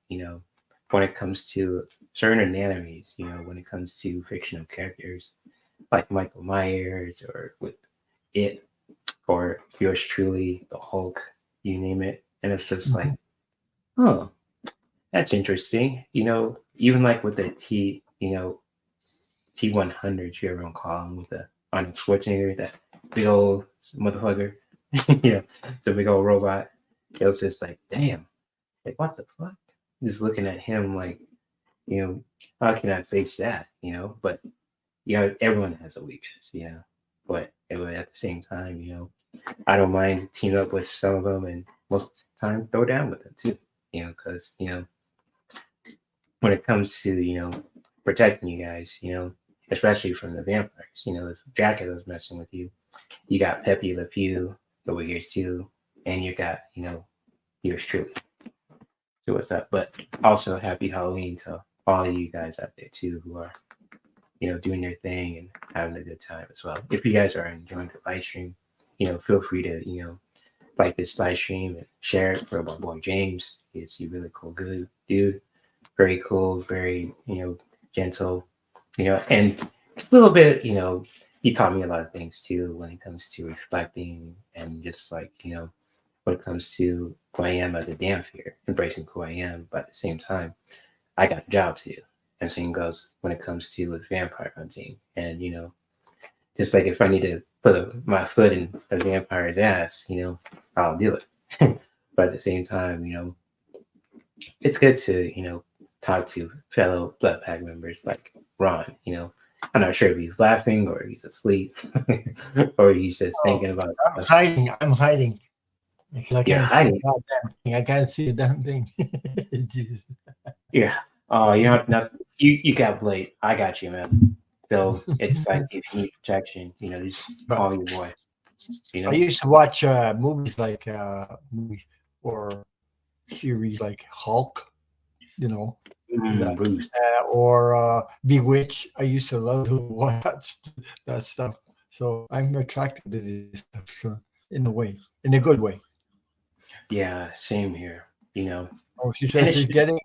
when it comes to certain anatomies, when it comes to fictional characters like Michael Myers or with it or yours truly, the Hulk, you name it. And it's just like, Mhm. oh, that's interesting. Even like with the T100, you ever call him with the Arnold Schwarzenegger, that big old motherfucker, it's a big old robot. It was just like, damn, like what the fuck? Just looking at him like, you know, how can I face that? But everyone has a weakness, But at the same time, I don't mind teaming up with some of them, and most of the time throw down with them too. Because when it comes to protecting you guys, especially from the vampires, if Dracula's messing with you, you got Pepe Le Pew over here too, and you got yours truly. So what's up? But also happy Halloween to all of you guys out there too who are doing their thing and having a good time as well. If you guys are enjoying the live stream, feel free to like this live stream and share it for my boy James. He's a really cool good dude, very cool, very gentle, and a little bit he taught me a lot of things too when it comes to reflecting and just like when it comes to who I am as a damn fear, embracing who I am, but at the same time I got a job to do. And same goes when it comes to with vampire hunting. And just like if I need to put my foot in a vampire's ass, I'll do it. But at the same time, it's good to talk to fellow blood pack members like Ron. I'm not sure if he's laughing or he's asleep or he's just Oh, thinking about I'm stuff. hiding. I'm hiding because I You're can't see a hiding. goddamn thing. I can't see a damn thing. Jesus. Yeah. Oh, you know not you got Blade. I got you, man. So it's like if you need protection, just call But your boy. I used to watch movies or series like Hulk, you know, that Bruce. or Bewitch. I used to love to watch that stuff. So I'm attracted to this stuff, so, in a way, in a good way. Yeah, same here. Oh, she And says it's just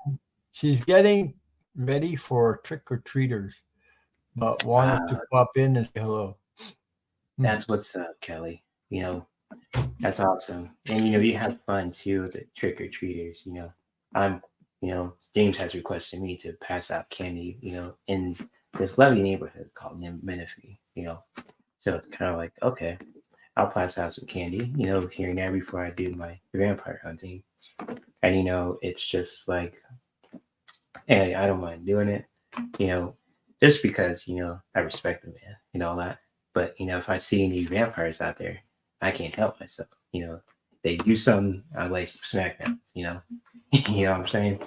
she's getting ready for trick or treaters, but wanted to ah, pop in and say hello. Hmm. that's what's up, Kelly. That's awesome. And you have fun too with the trick or treaters. I'm James has requested me to pass out candy, in this lovely neighborhood called Menifee, So it's kind of like, okay, I'll pass out some candy, here and there before I do my vampire hunting. And it's just like, hey, I don't mind doing it, you know, just because I respect the man and all that. But if I see any vampires out there, I can't help myself. They do something, I lay some smack down. You know what I'm saying?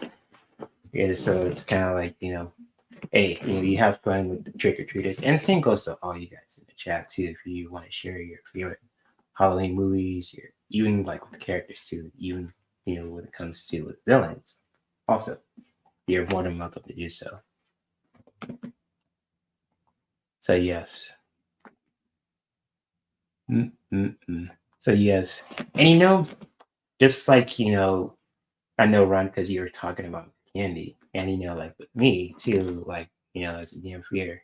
Yeah, so it's kind of like hey, you have fun with the trick or treaters, and the same goes to all you guys in the chat too. If you want to share your favorite Halloween movies, your even like with the characters too, even when it comes to villains, also you're more than welcome to do so. So yes. Mm-mm-mm. So yes, and just like I know Ron because you were talking about candy, and like with me too, like as a damn fear,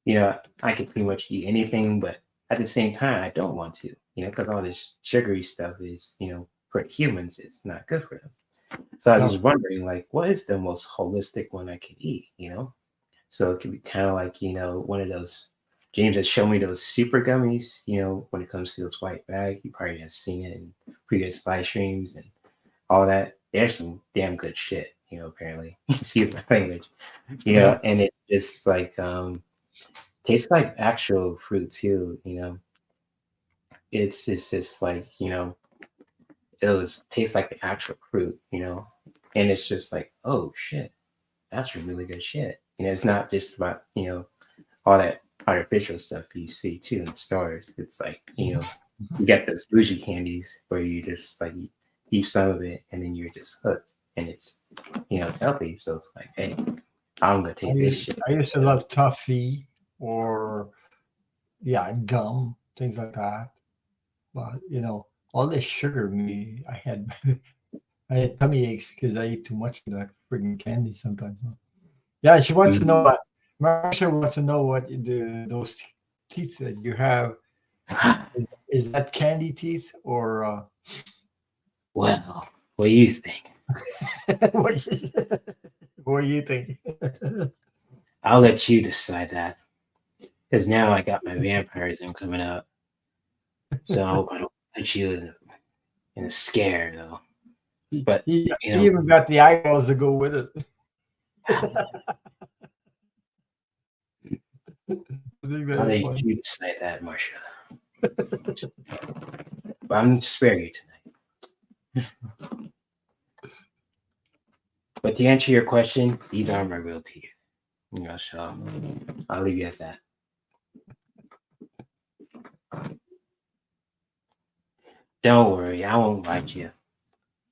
I could pretty much eat anything, but at the same time, I don't want to, because all this sugary stuff is, for humans, it's not good for them. So I was No, just wondering, like, what is the most holistic one I can eat, So it could be kind of like, one of those. James has shown me those super gummies, when it comes to those white bags. You probably have seen it in previous live streams and all that. There's some damn good shit, apparently. Excuse my language. yeah. And it just like tastes like actual fruit too, It's just like, it was tastes like the actual fruit, And it's just like, oh shit, that's some really good shit. It's not just about, all that artificial stuff you see too in stores. It's like, you get those bougie candies where you just like eat some of it and then you're just hooked. And it's it's healthy. So it's like, hey, I'm gonna I take this used, shit. I used to love toffee or yeah, gum, things like that. But all this sugar me, I had I had tummy aches because I ate too much of that freaking candy sometimes. Huh? Yeah, she wants to know Mm. what Marsha wants to know what those teeth that you have is that candy teeth or Well, what do you think? what, what do you think? I'll let you decide that. Because now I got my vampirism coming up. So I hope I don't put you in a scare though. he, But he you he know, even got the eyeballs to go with it. I think that I'll is let funny. you decide that, Marcia. But I'm spare you tonight. But to answer your question, these are my real teeth. So I'll leave you at that. Don't worry, I won't bite you.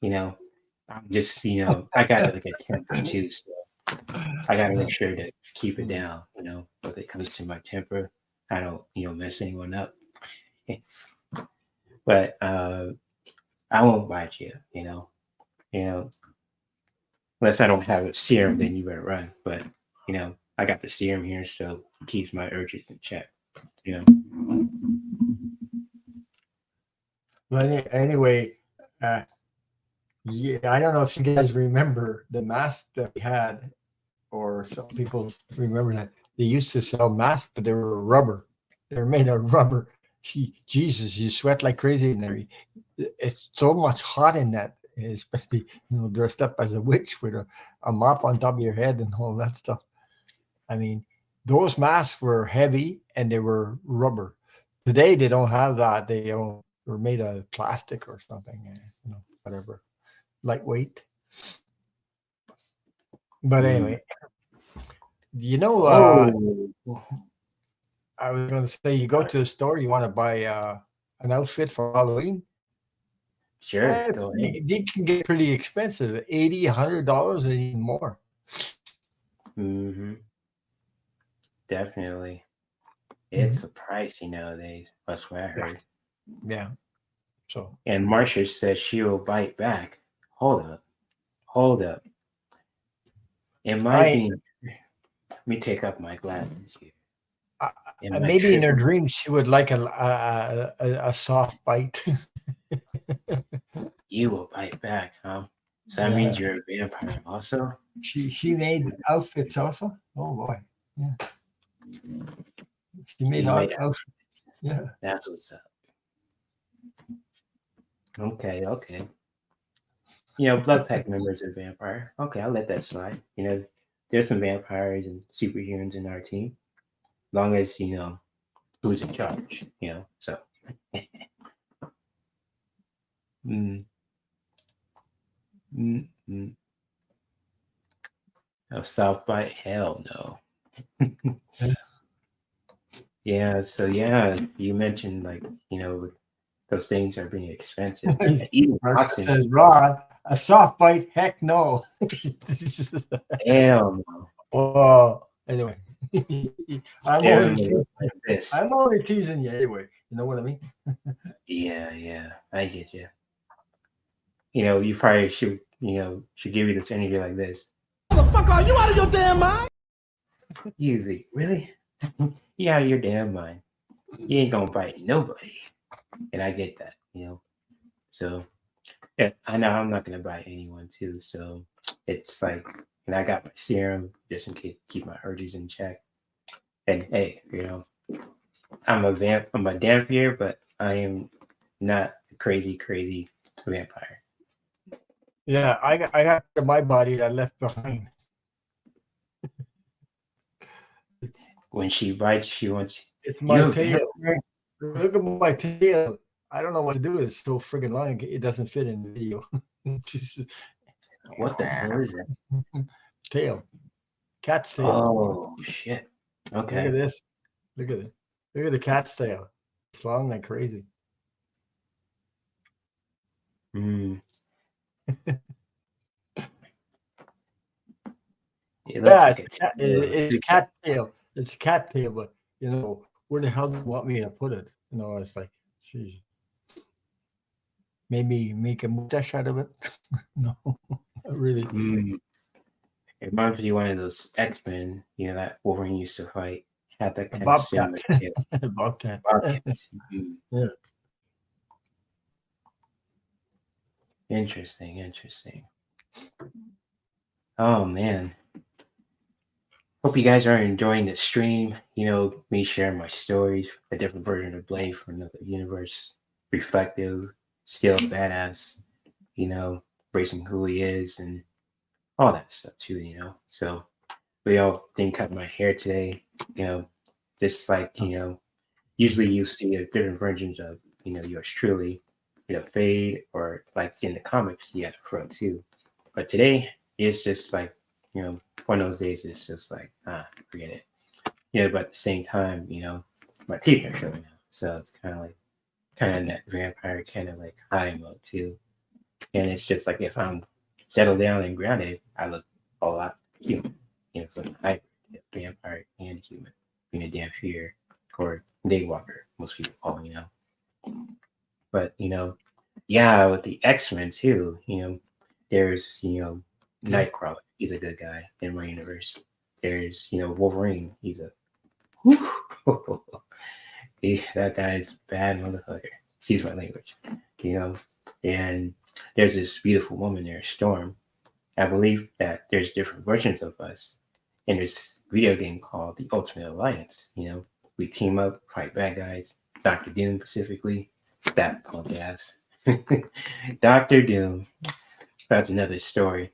You know, I'm just, I got like a temper too, so I gotta make sure to keep it down. When it comes to my temper, I don't, mess anyone up. But I won't bite you. You know, unless I don't have a serum, then you better run. But I got the serum here, so it keeps my urges in check. You know. But anyway, uh, yeah, I don't know if you guys remember the mask that we had, or some people remember that they used to sell masks, but they were rubber. They were made of rubber. Jesus, you sweat like crazy in there. It's so much hot in that, especially dressed up as a witch with a mop on top of your head and all that stuff. I mean, those masks were heavy and they were rubber. Today they don't have that. They're made of plastic or something, whatever, lightweight. But Mm. anyway, Oh, I was going to say, you go to the store, you want to buy an outfit for Halloween. sure. Go ahead. They can get pretty expensive, $80, $100, and even more. Hmm. Definitely. It's Mhm. a pricey nowadays. That's what I Yeah, heard. yeah. So And Marcia says she will bite back. Hold up. Hold up. Am I I, being. Let me take off my glasses here. I Am I maybe in her tripping? dreams she would like a soft bite. You will bite back, huh? So that Yeah, means you're a vampire also? she made outfits also. Oh boy, yeah, she made You made it. outfits. Yeah, That's what's up. Okay, okay. Blood pack members are vampire. Okay, I'll let that slide. There's some vampires and superheroes in our team. Long as who's in charge. So mm, mm, mm. A South by hell no. Yeah, so yeah, you mentioned like, those things are being expensive. Even Russia costumes, says, Ron, a soft bite? Heck no. hell no. Oh, anyway, I'm They're only gonna look teasing you. like this. I'm only teasing you anyway. You know what I mean? Yeah, I get you. You probably should give you this energy like this. Motherfucker, are you out of your damn mind? Easy, really? You out of your damn mind. You ain't gonna bite nobody. And I get that. So yeah, I know I'm not gonna bite anyone too. So it's like, and I got my serum just in case to keep my urges in check. And hey, I'm a vampire, but I am not a crazy vampire. Yeah, I got my body that I left behind. When she bites, she wants It's my you a tail. vampire? Look at my tail. I don't know what to do. It's so friggin' long. It doesn't fit in the video. What the hell is that? Tail. Cat's tail. Oh shit. Look at Okay. this. Look at it. Look at the cat's tail. It's long like crazy. Mm. It looks Yeah, like a it's tail. a cat tail. It's a cat tail, but where the hell do you want me to put it? It's like, geez. Maybe make a mustache out of it. No, not really. Mm. It reminds me of one of those X-Men, that Wolverine used to fight. Had that A kind of bobcat. similar tail. Bobcat. Bobcats. Mm. Yeah. Interesting. Oh man. Hope you guys are enjoying the stream. Me sharing my stories, a different version of Blade from another universe, reflective, still badass, embracing who he is and all that stuff too. So we all didn't cut my hair today, just like, usually you see a different versions of, yours truly, fade or like in the comics, you have a fro too. But today it's just like, one of those days it's just like, forget it. But at the same time, my teeth are showing now. So it's kind of that vampire kind of like high mode too. And it's just like if I'm settled down and grounded, I look a lot human. It's like a hybrid, vampire and human, being a damn fear or daywalker, most people call. But yeah, with the X-Men too, there's Nightcrawler, he's a good guy in my universe. There's Wolverine, he's a that guy's bad motherfucker. Excuse my language. And there's this beautiful woman there, Storm. I believe that there's different versions of us in this video game called the Ultimate Alliance. We team up, fight bad guys. Doctor Doom specifically, that punk ass. Doctor Doom. That's another story.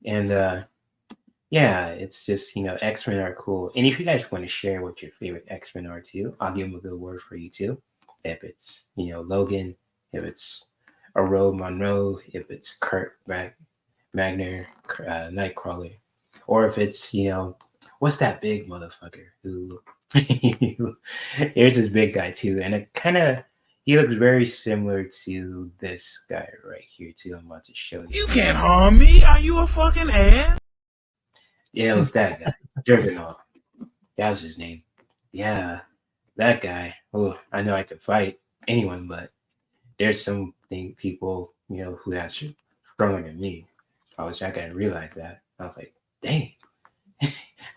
And yeah, it's just X-Men are cool. And if you guys want to share what your favorite X-Men are too, I'll give them a good word for you too. If it's Logan, if it's Rogue Monroe, if it's Kurt Magner, Nightcrawler, or if it's what's that big motherfucker who here's this big guy too, and it kind of he looks very similar to this guy right here too. I'm about to show you. You can't harm me. Are you a fucking ass? Yeah, it was that guy, Juggernaut. That was his name. Yeah, that guy. Oh, I know I could fight anyone, but there's some people who have stronger than me. I gotta realize that. I was like, dang,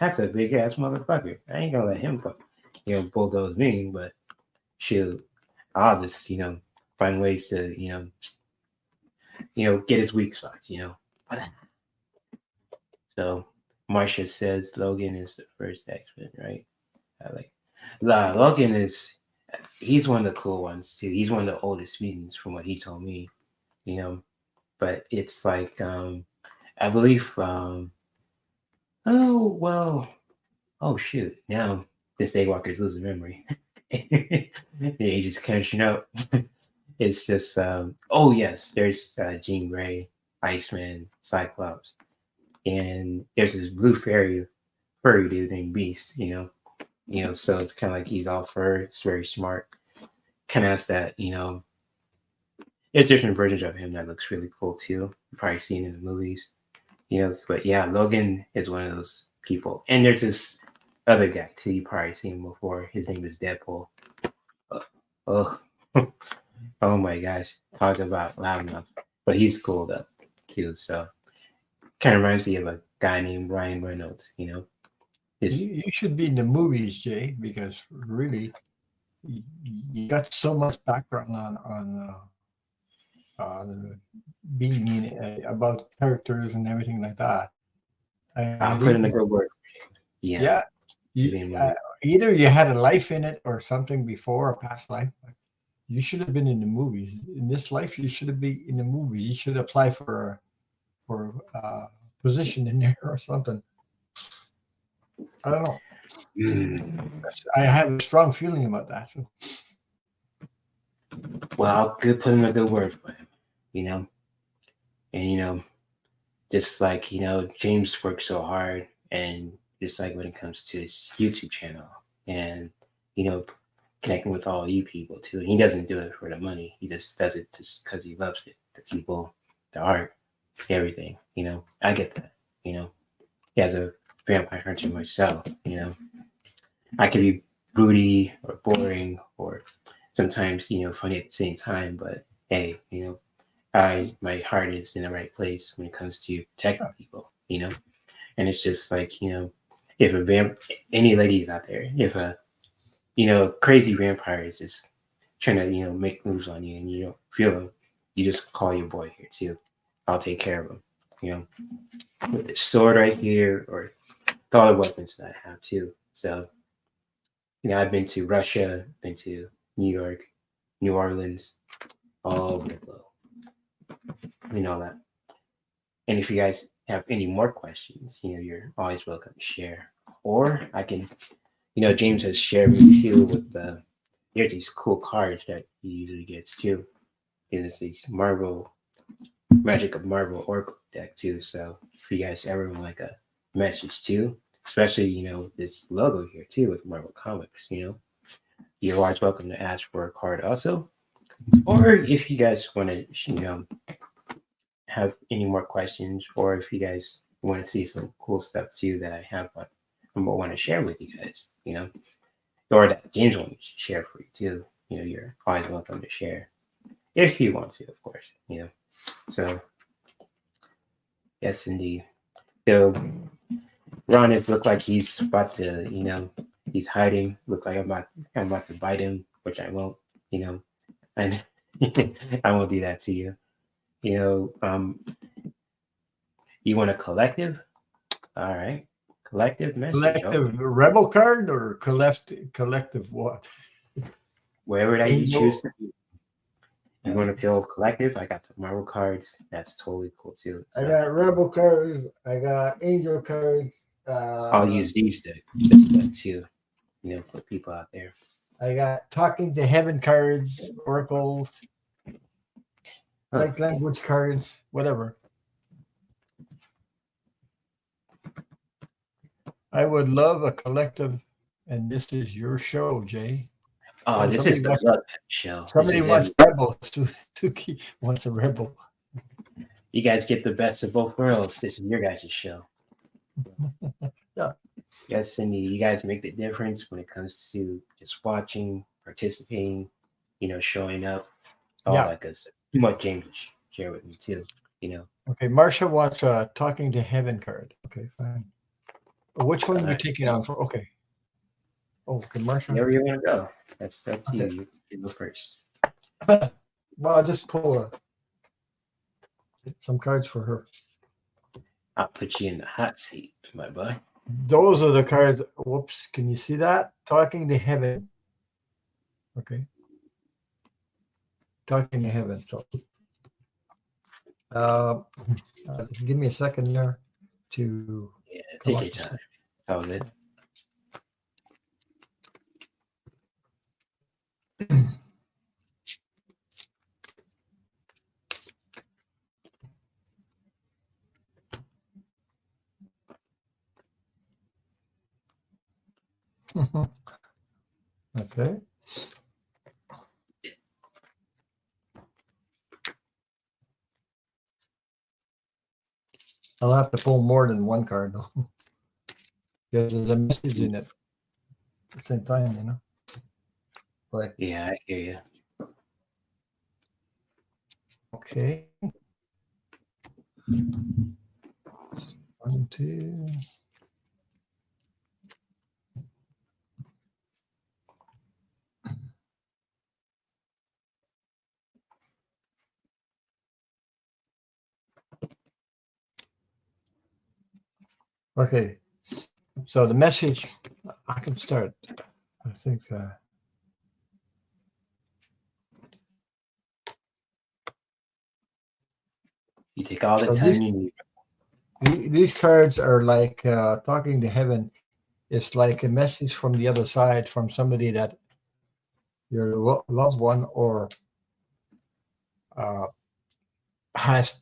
that's a big ass motherfucker. I ain't gonna let him bulldoze me, but shoot, I'll just, find ways to, get his weak spots. So Marcia says Logan is the first X-Men, right? I like Logan he's one of the cool ones too. He's one of the oldest mutants from what he told me, but it's like I believe oh well oh shoot, now this Daywalker is losing memory. The age is catching up. It's just oh yes, there's Jean Grey, Iceman, Cyclops. and there's this blue furry dude named Beast. So it's kind of like he's all fur. It's very smart. Kind of has that. There's different versions of him that looks really cool too. You've probably seen in the movies. But yeah, Logan is one of those people. And there's this other guy too. You probably seen him before. His name is Deadpool. Oh, oh my gosh! Talk about loud enough. But he's cool though, too. So kind of reminds me of a guy named Ryan Reynolds. You should be in the movies, Jay, because really, you got so much background on being about characters and everything like that. I'll put in a good word. Yeah. Yeah, either you had a life in it or something before, a past life. You should have been in the movies. In this life, you should have been in the movies. You should apply for a position in there or something. I don't know. I have a strong feeling about that. So. Well, I'll put in a good word for him. And just like James works so hard, and just like when it comes to his YouTube channel, and connecting with all you people too. He doesn't do it for the money. He just does it just because he loves it. The people, the art, everything. I get that. As a vampire hunter myself, I could be broody or boring or sometimes funny at the same time. But hey, my heart is in the right place when it comes to protecting people. And it's just like if any ladies out there, if a crazy vampire is just trying to, make moves on you and you don't feel them, you just call your boy here too. I'll take care of him, with this sword right here or the other weapons that I have too. So, I've been to Russia, been to New York, New Orleans, all over the globe, all that. And if you guys have any more questions, you're always welcome to share. Or I can James has shared me too with there's these cool cards that he usually gets too. There's these Magic of Marvel Oracle deck too. So if you guys ever want like a message too, especially this logo here too with Marvel Comics, you're always welcome to ask for a card also. Or if you guys want to have any more questions, or if you guys want to see some cool stuff too that I have want to share with you guys, or that James wants to share for you too. You're always welcome to share if you want to, of course. So yes, indeed. So Ron, it looked like he's about to, he's hiding. Look like I'm about to bite him, which I won't. And I won't do that to you. You want a collective? All right. Collective message. Collective rebel card or collective what? Wherever that you choose to be. You want to feel collective? I got the Marvel cards. That's totally cool too. So. I got rebel cards. I got angel cards. I'll use these to too. For people out there. I got talking to heaven cards, oracles, like language cards, whatever. I would love a collective, and this is your show, Jay. Oh, this is the love show. Somebody wants rebels to wants a rebel. You guys get the best of both worlds. This is your guys' show. Yeah. Yes, Cindy, you guys make the difference when it comes to just watching, participating, showing up, all that good stuff. Too much James share with me too, Okay, Marsha wants a talking to heaven card. Okay, fine. Which one are you taking on for? Okay. Oh, okay, Marsha. Wherever you want to go. That's up to you. You go first. Well, I'll just pull some cards for her. I'll put you in the hot seat, my boy. Those are the cards. Whoops. Can you see that? Talking to heaven. Okay. Talking to heaven. So give me a second there to take your time. All good. Okay. I'll have to pull more than one card though. Because there's a message in it at the same time, you know. But Yeah, I hear you. okay. 1, 2. Okay. So the message, I can start. I think You take all the so time you need. these cards are like talking to heaven. It's like a message from the other side, from somebody that your loved one or uh, has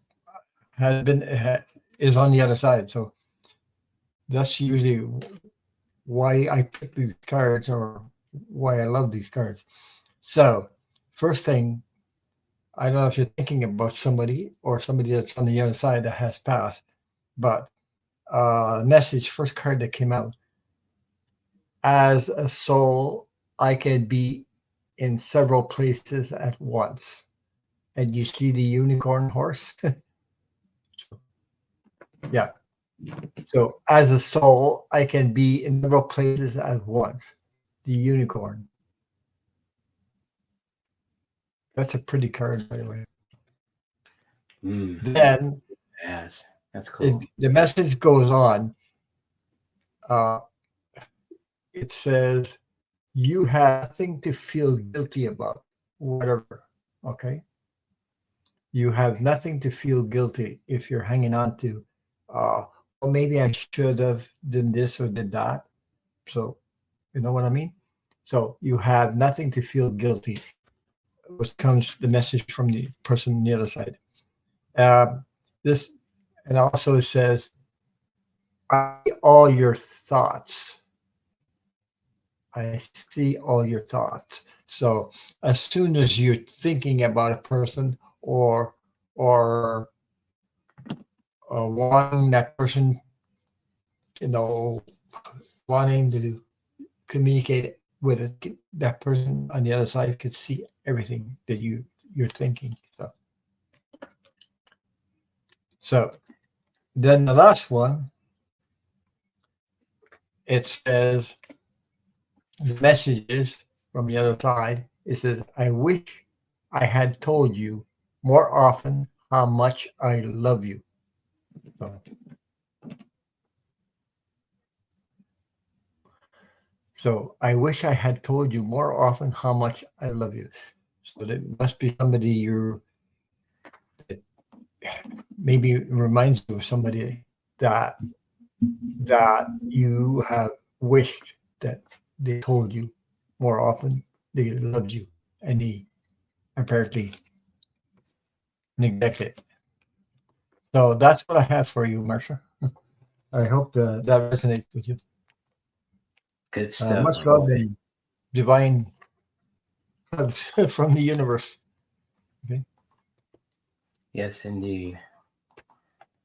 been is on the other side. So that's usually why I pick these cards or why I love these cards. So first thing, I don't know if you're thinking about somebody or somebody that's on the other side that has passed, but message, first card that came out, as a soul, I can be in several places at once. And you see the unicorn horse? Yeah. So as a soul, I can be in several places at once. The unicorn. That's a pretty card, by the way. Mm, Then yes, that's cool. the message goes on. Uh, it says, you have nothing to feel guilty about, whatever. Okay. You have nothing to feel guilty if you're hanging on to, well, maybe I should have done this or did that. So, you know what I mean? So you have nothing to feel guilty, which comes the message from the person on the other side. This, and also it says, all your thoughts. I see all your thoughts. So as soon as you're thinking about a person or wanting that person, you know, wanting to communicate with it, that person on the other side could see everything that you're thinking. So then the last one, it says the messages from the other side. It says, I wish I had told you more often how much I love you. So I wish I had told you more often how much I love you. So there must be somebody that maybe reminds you of somebody that you have wished that they told you more often they loved you, and they apparently neglect it. So that's what I have for you, Marsha. I hope that resonates with you. Good stuff, Much my love boy. and divine hugs from the universe. Okay. Yes, indeed.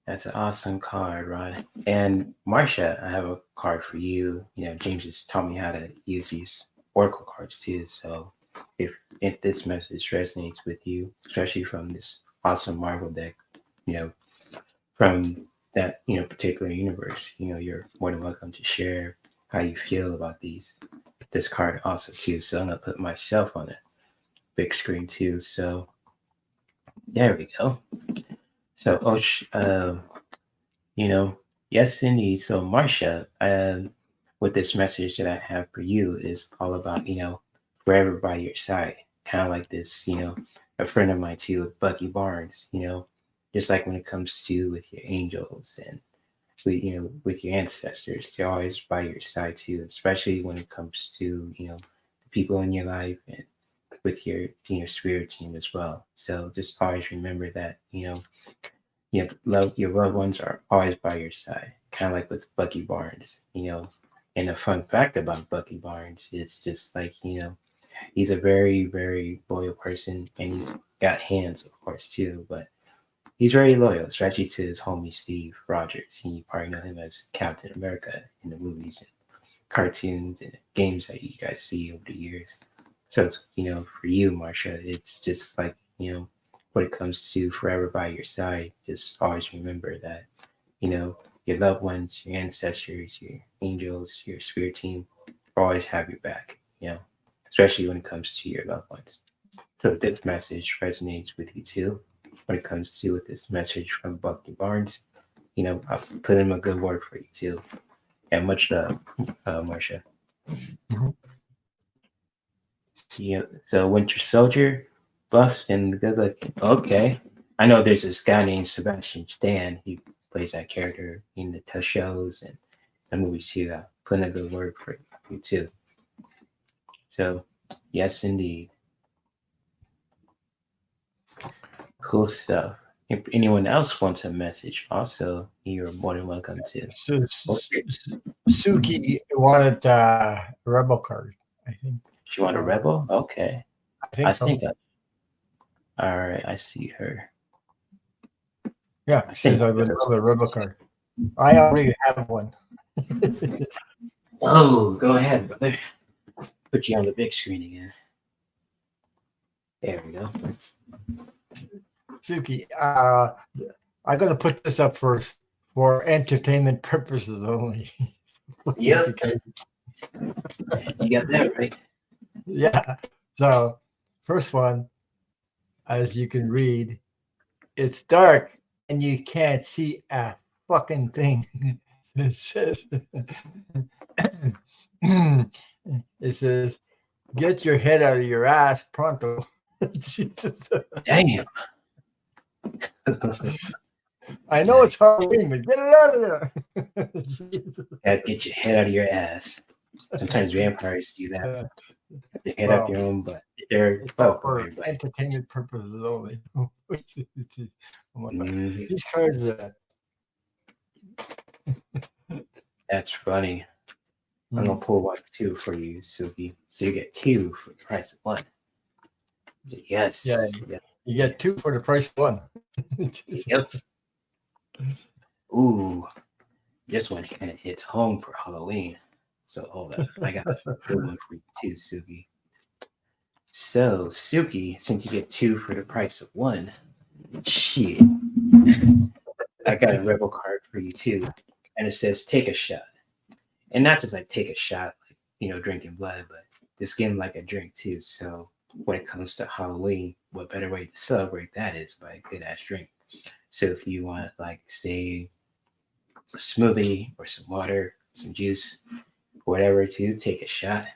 That's an awesome card, Rod. And Marcia, I have a card for you. You know, James just taught me how to use these oracle cards too. So if this message resonates with you, especially from this awesome Marvel deck, you know, from that particular universe, you're more than welcome to share how you feel about this card also too. So I'm gonna put myself on a big screen too. So there we go. So yes, indeed. So, Marcia, with this message that I have for you is all about, forever by your side. Kind of like this, a friend of mine too, Bucky Barnes, just like when it comes to with your angels and with your ancestors, they're always by your side too, especially when it comes to, the people in your life and with your spirit team as well. So just always remember that, your loved ones are always by your side, kind of like with Bucky Barnes. And a fun fact about Bucky Barnes is just like, he's a very, very loyal person, and he's got hands, of course, too. But he's very loyal, especially to his homie Steve Rogers. You probably know him as Captain America in the movies and cartoons and games that you guys see over the years. So it's, for you, Marsha, it's just like, when it comes to forever by your side, just always remember that, your loved ones, your ancestors, your angels, your spirit team always have your back, especially when it comes to your loved ones. So this message resonates with you too. When it comes to with this message from Bucky Barnes, I'll put in a good word for you too. And much love, Marsha. Mhm. So Winter Soldier, buffed and good looking. Okay. I know there's this guy named Sebastian Stan. He plays that character in the shows and the movies too. I'll put in a good word for you too. So, yes, indeed. Cool stuff. If anyone else wants a message, also, you're more than welcome to. Suki wanted Rebel card, I think. She want a rebel? Okay. I think so. All right, I see her. Yeah, she says I would love a Rebel card. I already have one. Oh, go ahead, brother. Put you on the big screen again. There we go. Suki, I'm going to put this up first for entertainment purposes only. Yep. Because, You got that right. yeah. So, first one, as you can read, it's dark and you can't see a fucking thing. It says, it says, get your head out of your ass pronto. Damn. I know it's Halloween, but get it out of there. Yeah, get your head out of your ass. Sometimes vampires do that. They head up your own butt. They're It's all for entertainment purposes only. Mhm. These cards, That's funny. I'm gonna pull 1, 2 for you, Suki. So you get 2 for the price of 1. So yes. Yeah. You get 2 for the price of 1. Yep. Ooh, this one kind of hits home for Halloween. So hold up, I got a good one for you too, Suki. So Suki, since you get 2 for the price of 1, shit, I got a rebel card for you too, and it says take a shot, and not just like take a shot, like drinking blood, but this game like a drink too. So when it comes to Halloween, what better way to celebrate that is by a good ass drink. So if you want, like, say, a smoothie or some water, some juice, whatever, to take a shot.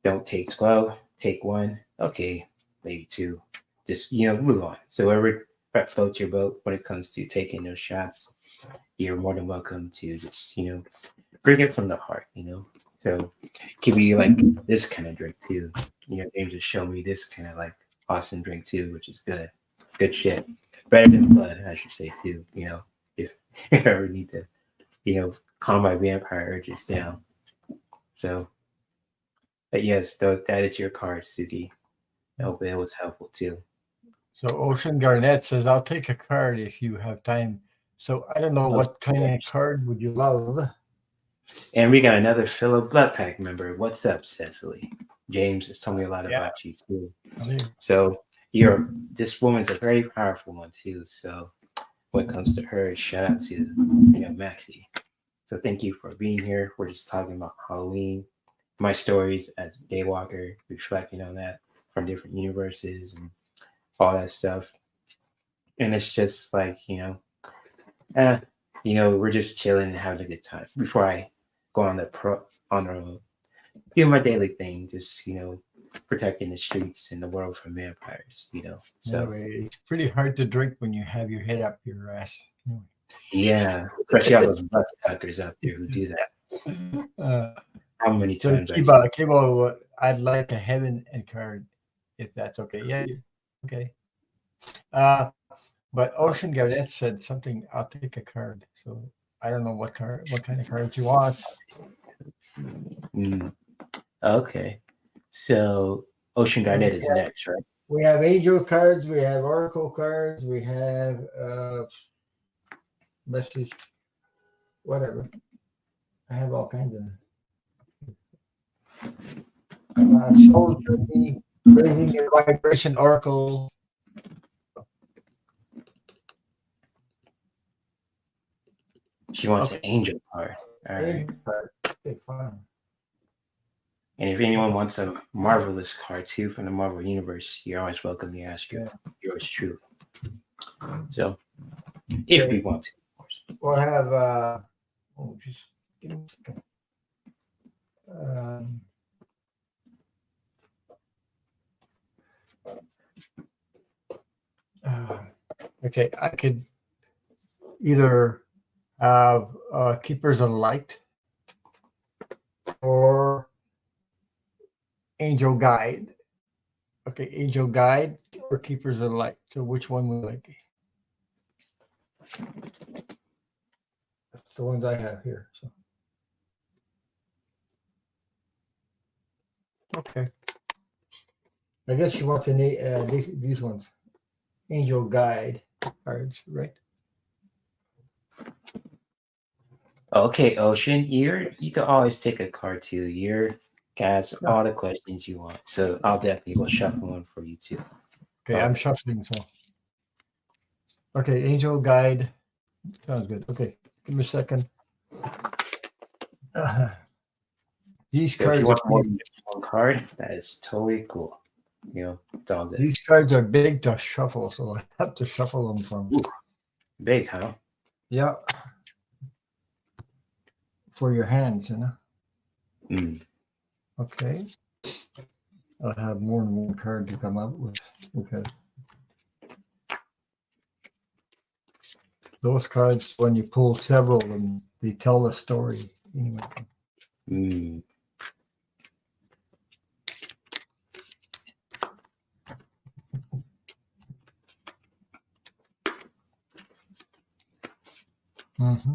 Don't take 12, take 1. Okay, maybe 2. Just, move on. So wherever floats your boat when it comes to taking those shots, you're more than welcome to just, bring it from the heart, So give me like this kind of drink too. James just showed me this kind of like awesome drink too, which is good. Good shit. Better than blood, I should say too, if I ever need to, calm my vampire urges down. So, but yes, that is your card, Suki. I hope it was helpful too. So Ocean Garnett says, I'll take a card if you have time. So I don't know what kind of card would you love. And we got another fellow Blood Pack member. What's up, Cecily? James has told me a lot about you too. So this woman's a very powerful one too. So when it comes to her, shout out to Maxie. So thank you for being here. We're just talking about Halloween, my stories as a daywalker, reflecting on that from different universes and all that stuff. And it's just like, we're just chilling and having a good time. Before I go on the road, do my daily thing, just protecting the streets and the world from vampires. So anyway, it's pretty hard to drink when you have your head up your ass. Yeah, especially all those butt suckers out there who do that. How many times? Kibo, I'd like a heaven and card, if that's okay. Yeah, okay. But Ocean Garnett said something. I'll take a card. So I don't know what kind of card you want. Mm, okay. So Ocean And Garnet is next, right? we have angel cards, we have oracle cards, we have message, whatever. I have all kinds of soul journey, raising your vibration oracle. She wants Okay, an angel card. All right. angel card. Okay, fine. And if anyone wants a marvelous card too from the Marvel Universe, you're always welcome to ask yours truly. So if Okay, we want to, of course. we'll have. Just give me a second. Um, uh, okay, I could either have Keepers of Light or Angel Guide. Okay, Angel Guide or Keepers of Light. So which one would you like? That's the ones I have here. So okay, I guess you want to these ones, Angel Guide cards, right? Okay, Ocean, you can always take a card too. You're ask all the questions you want. So I'll definitely go shuffle one for you too. Okay, I'm shuffling. So okay, Angel Guide sounds good. Okay, give me a second. These So if you cards are want more big. than just one card, that is totally cool. It's all good. These cards are big to shuffle, so I have to shuffle them from. Ooh, big, huh? Yeah, for your hands, Mm. Okay, I'll have more than one card to come up with. Okay, those cards, when you pull several of them, they tell a story. Anyway. Mm. Mm-hmm.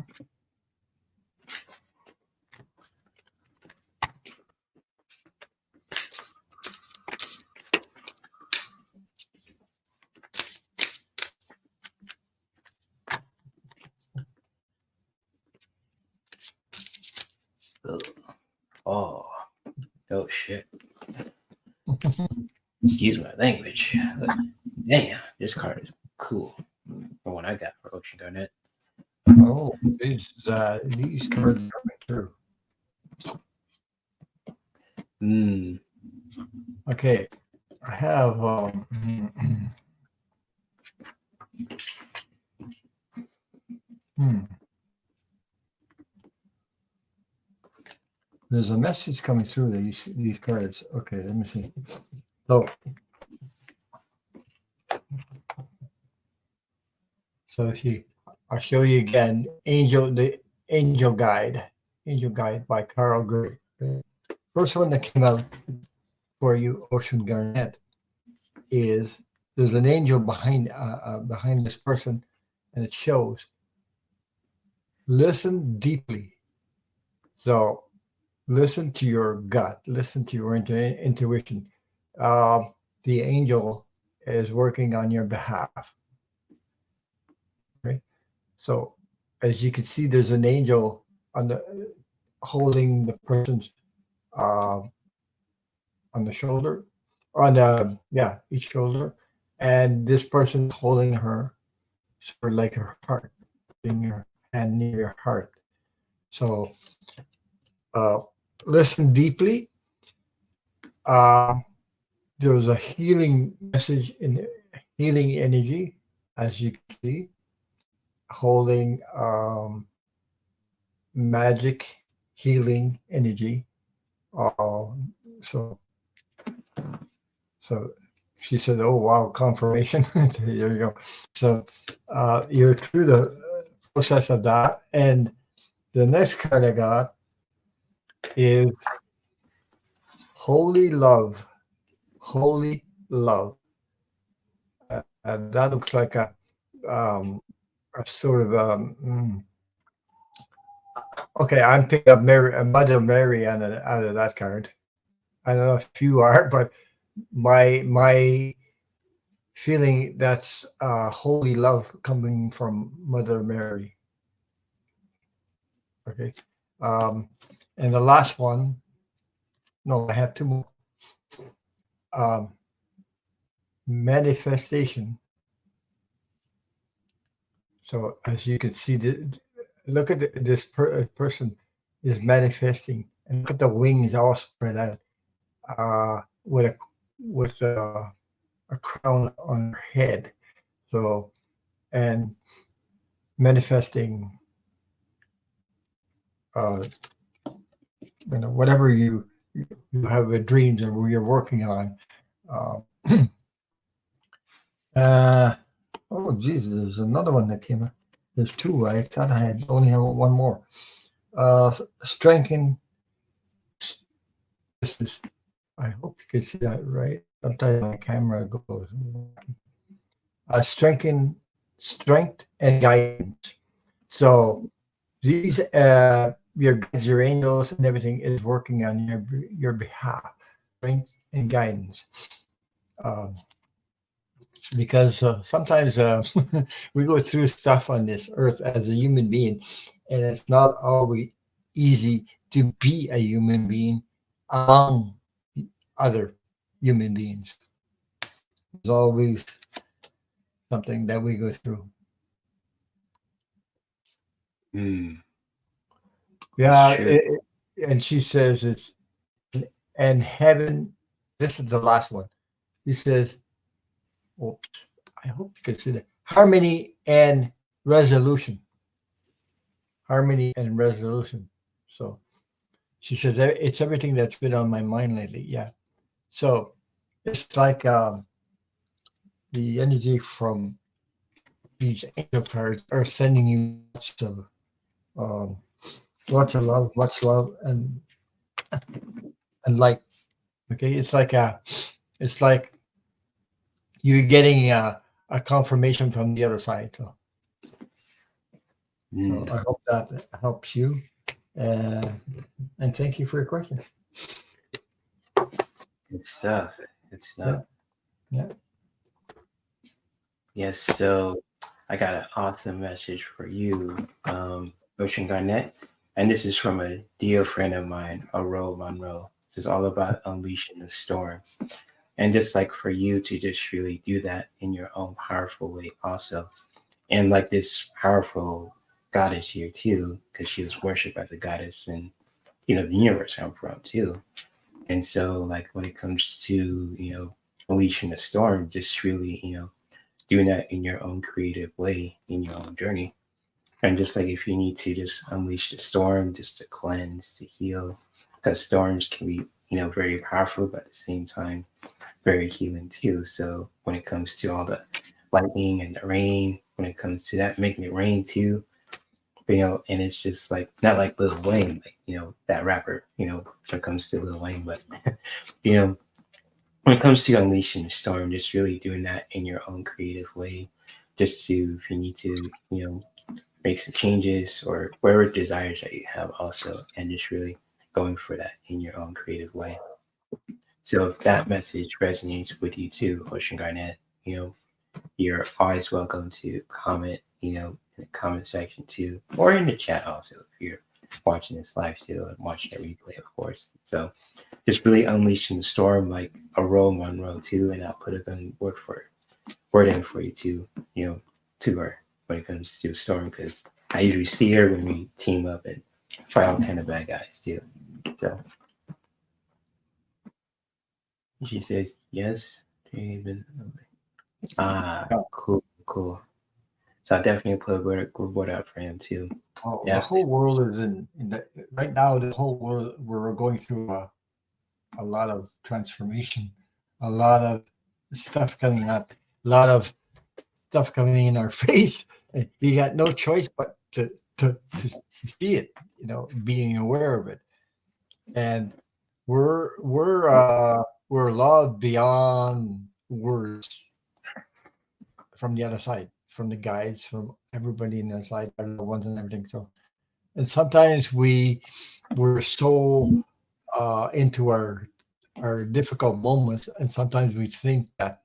Oh, oh shit. Excuse my language. But, damn, this card is cool. The one I got for Ocean Garnet. Oh, these cards are coming through. Mm. Okay, I have. There's a message coming through these cards. Okay, let me see. So see, I'll show you again. The Angel Guide by Carl Gray. Okay. First one that came out for you, Ocean Garnet, is there's an angel behind this person, and it shows. Listen deeply. So listen to your gut. Listen to your intuition. The angel is working on your behalf. Okay. So as you can see, there's an angel holding the person's on the shoulder, each shoulder, and this person's holding her sort of like her heart, putting your hand near your heart. So listen deeply. There's a healing message in healing energy, as you can see, holding magic healing energy. So she said, "Oh wow, confirmation." There you go. So you're through the process of that, and the next card I got is holy love. Holy love. And that looks like a sort of Okay, I'm picking up Mother Mary out of that card. I don't know if you are, but my feeling that's holy love coming from Mother Mary. Okay, um, and the last one. No, I have two more. Um, Manifestation. So as you can see, look at this person is manifesting, and look at the wings all spread out, with a crown on her head. So and manifesting, uh, whatever you have a dreams or you're working on. Uh, oh Jesus, there's another one that came up. There's two. I thought I had only have one more. Strengthen. This is. I hope you can see that right. Sometimes my camera goes. Strengthen, strength and guidance. So these your guides, your angels, and everything is working on your behalf, strength and guidance. Um, because sometimes we go through stuff on this earth as a human being, and it's not always easy to be a human being among other human beings. There's always something that we go through. Mm, Yeah, true. and she says it's and heaven. This is the last one. He says, "Oops, I hope you can see that harmony and resolution, harmony and resolution." So she says it's everything that's been on my mind lately. Yeah. So it's like the energy from these angel cards are sending you um, lots of love, much love, and light. Okay, it's like you're getting a confirmation from the other side. So Mm, I hope that helps you. Uh, and thank you for your question. good stuff. Good Yeah, stuff. yeah. Yes. So I got an awesome message for you, Ocean Garnett, and this is from a dear friend of mine, Aurora Monroe. This is all about unleashing the storm, and just like for you to just really do that in your own powerful way, also. And like this powerful goddess here too, because she was worshipped as a goddess and the universe come from too. And so like when it comes to, unleashing the storm, just really, doing that in your own creative way, in your own journey. And just like if you need to just unleash the storm, just to cleanse, to heal, because storms can be, very powerful, but at the same time, very healing too. So when it comes to all the lightning and the rain, when it comes to that, making it rain too, and it's just like not like Lil Wayne, like that rapper, when it comes to Lil Wayne, but you know, when it comes to unleashing the storm, just really doing that in your own creative way, just to if you need to, make some changes or whatever desires that you have also, and just really going for that in your own creative way. So if that message resonates with you too, Ocean Garnett, you're always welcome to comment, in the comment section too, or in the chat also if you're watching this live too and watching the replay, of course. So just really unleashing the storm like a Aurora Monroe too, and I'll put a good word in for you too, to her when it comes to the storm because I usually see her when we team up and fight all kind of bad guys too. So she says yes. Cool, cool. So I definitely put a word out for him too. Oh, the Yeah. whole world is in the right now. The whole world we're going through a lot of transformation, a lot of stuff coming up, a lot of stuff coming in our face. And we got no choice but to see it, being aware of it. And we're loved beyond words from the other side, from the guides, from everybody in the side, our loved ones and everything. So and sometimes we're so into our difficult moments, and sometimes we think that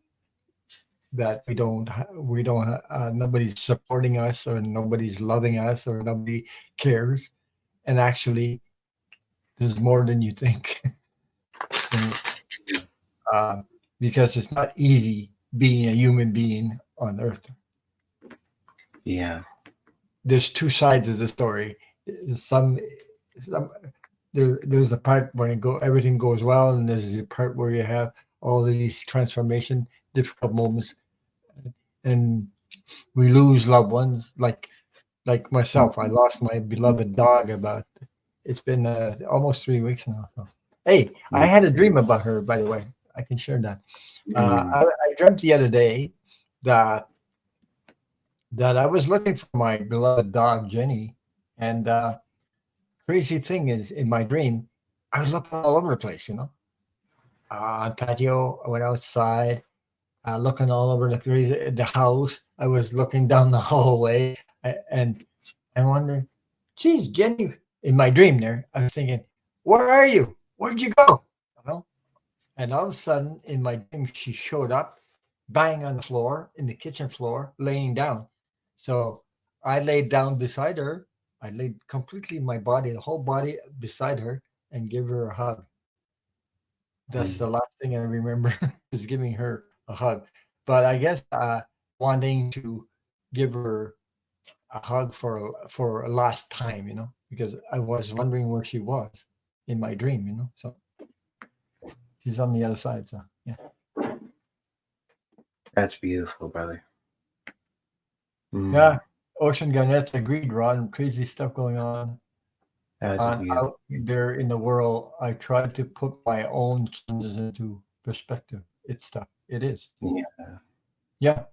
nobody's supporting us, or nobody's loving us, or nobody cares, and actually there's more than you think. And, uh, because it's not easy being a human being on earth. Yeah. There's two sides of the story. Some, some there's the part when everything goes well, and there's the part where you have all these transformation, difficult moments, and we lose loved ones. Like myself, I lost my beloved dog. It's been almost 3 weeks now. So. Hey, I had a dream about her. By the way, I can share that. I dreamt the other day that I was looking for my beloved dog Jenny, and crazy thing is, in my dream, I was looking all over the place. On patio, I went outside, looking all over the house. I was looking down the hallway, and I'm wondering, geez, Jenny, in my dream there, I was thinking, where are you? Where'd you go? And all of a sudden, in my dream, she showed up, bang on the floor, in the kitchen floor, laying down. So I laid down beside her. I laid completely my body, the whole body beside her, and give her a hug. That's the last thing I remember is giving her a hug. But I guess wanting to give her a hug for a last time, because I was wondering where she was in my dream, So she's on the other side. So yeah. That's beautiful, brother. Yeah. Ocean Garnets agreed, Ron. Crazy stuff going on. That's beautiful. Out there in the world, I tried to put my own changes into perspective. It's tough. It is. Yeah. Yeah.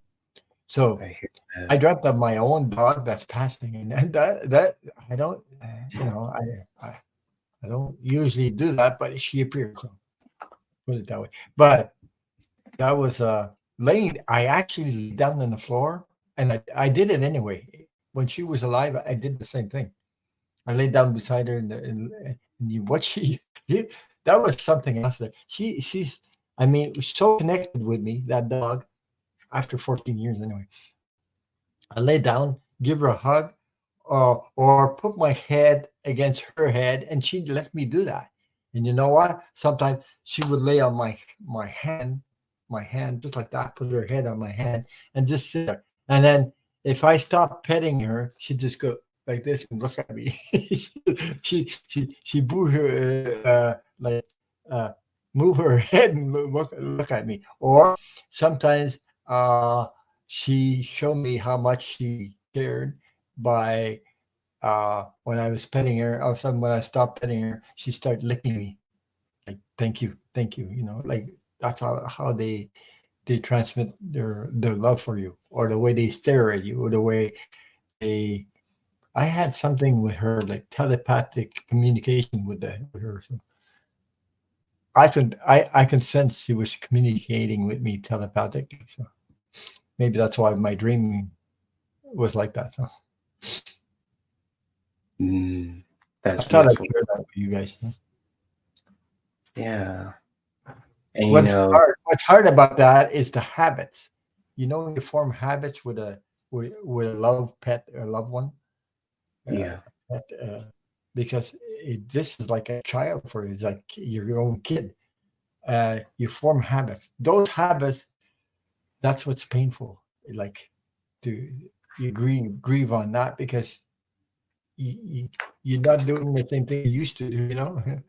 So I hear that. I dreamt of my own dog that's passing, and that I don't, I don't usually do that, but she appeared. So put it that way. But that was laying. I actually lay down on the floor, and I did it anyway. When she was alive, I did the same thing. I laid down beside her, and what she did, that was something else. That she's, I mean, so connected with me, that dog. After 14 years, anyway. I lay down, give her a hug, or put my head against her head, and she let me do that. And you know what? Sometimes she would lay on my hand, just like that, put her head on my hand, and just sit there. And then if I stop petting her, she'd just go like this and look at me. she move her move her head and look at me. Or sometimes she showed me how much she cared by when I was petting her. All of a sudden, when I stopped petting her, she started licking me. Like, thank you. Like that's how they transmit their love for you, or the way they stare at you, or the way they. I had something with her, like telepathic communication with her. So I can sense she was communicating with me telepathically. So maybe that's why my dream was like that. So That's I thought I'd beautiful. share that with you guys. Yeah. And What's hard about that is the habits. When you form habits with a love pet or loved one. Yeah. Because this is like a child for you. It's like your own kid. You form habits. Those habits, that's what's painful. Like you grieve on that because you're not doing the same thing you used to do.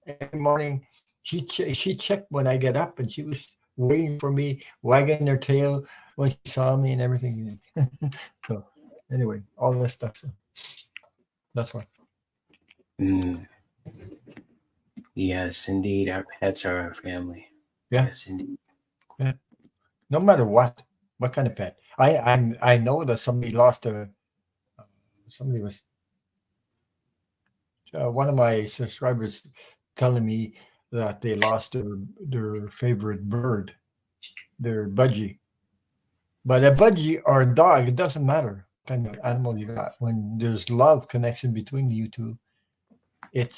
Every morning she checked when I get up, and she was waiting for me, wagging her tail when she saw me and everything. So anyway, all this stuff. So that's why. Yes, indeed. Our pets are our family. Yeah. Yes, indeed. Yeah. No matter what kind of pet. I know that somebody lost somebody was one of my subscribers telling me that they lost their favorite bird, their budgie. But a budgie or a dog, it doesn't matter. kind of animal you got. When there's love connection between you two, it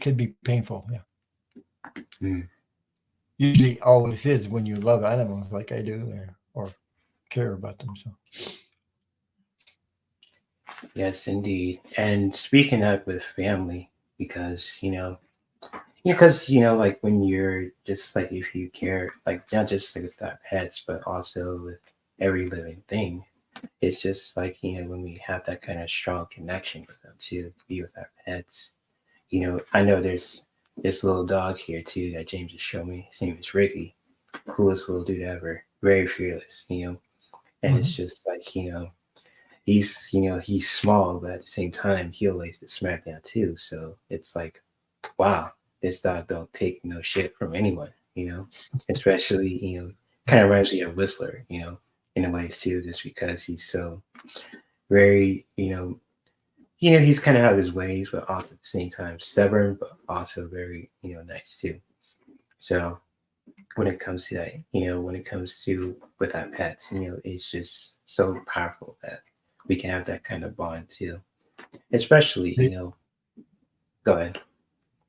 could be painful. Yeah, Mm. usually always is when you love animals like I do, or care about them. So Yes, indeed. And speaking up with family, because because like when you're just like if you care, like not just like with our pets, but also with every living thing, it's just like when we have that kind of strong connection with them to be with our pets. I know there's this little dog here too that James just showed me. His name is Ricky, coolest little dude ever, very fearless. And it's Mhm. just like he's small, but at the same time he'll lays the smack down too. So it's like, wow, this dog don't take no shit from anyone. Especially kind of reminds me of Whistler. In a way too, just because he's so very he's kind of out of his ways, but also at the same time stubborn, but also very nice too. So when it comes to that, when it comes to with our pets, it's just so powerful that we can have that kind of bond too. Especially, go ahead.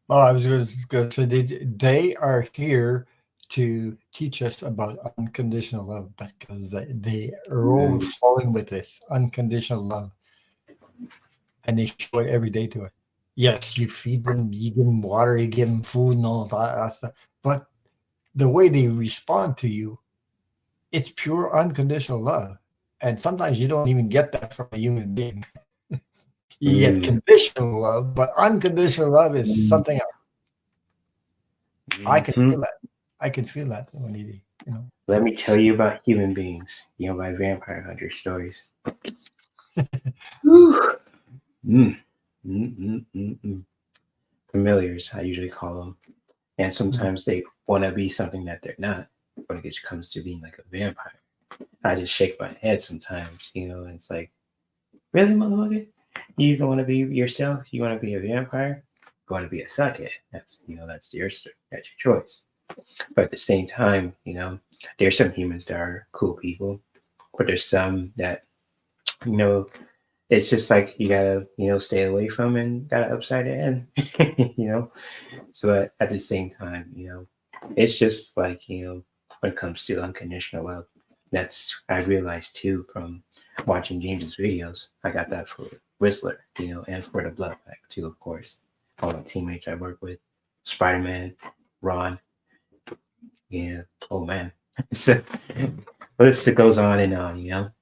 well, I was just going to say they are here to teach us about unconditional love because they are Mm, overflowing with this unconditional love, and they show it every day to us. Yes, you feed them, you give them water, you give them food, and all that stuff. But the way they respond to you, it's pure unconditional love. And sometimes you don't even get that from a human being. You get mm, conditional love, but unconditional love is mm, something else. I can mhm. feel that. I can feel that when Let me tell you about human beings, my vampire hunter stories. Whew. Mm, mm. Familiars, I usually call them. And Mhm. sometimes they want to be something that they're not when it comes to being like a vampire. I just shake my head sometimes, and it's like, really, motherfucker? You don't want to be yourself? You want to be a vampire? You want to be a suckhead? That's that's your choice. But at the same time, there's some humans that are cool people, but there's some that you know it's just like you gotta stay away from and gotta upside the end, you know. So at the same time, it's just like when it comes to unconditional love, that's I realized too from watching James's videos. I got that for Whistler, and for the Blood Pack too, of course. All my teammates I work with, Spider Man, Ron, yeah. Oh man, so the list goes on and on.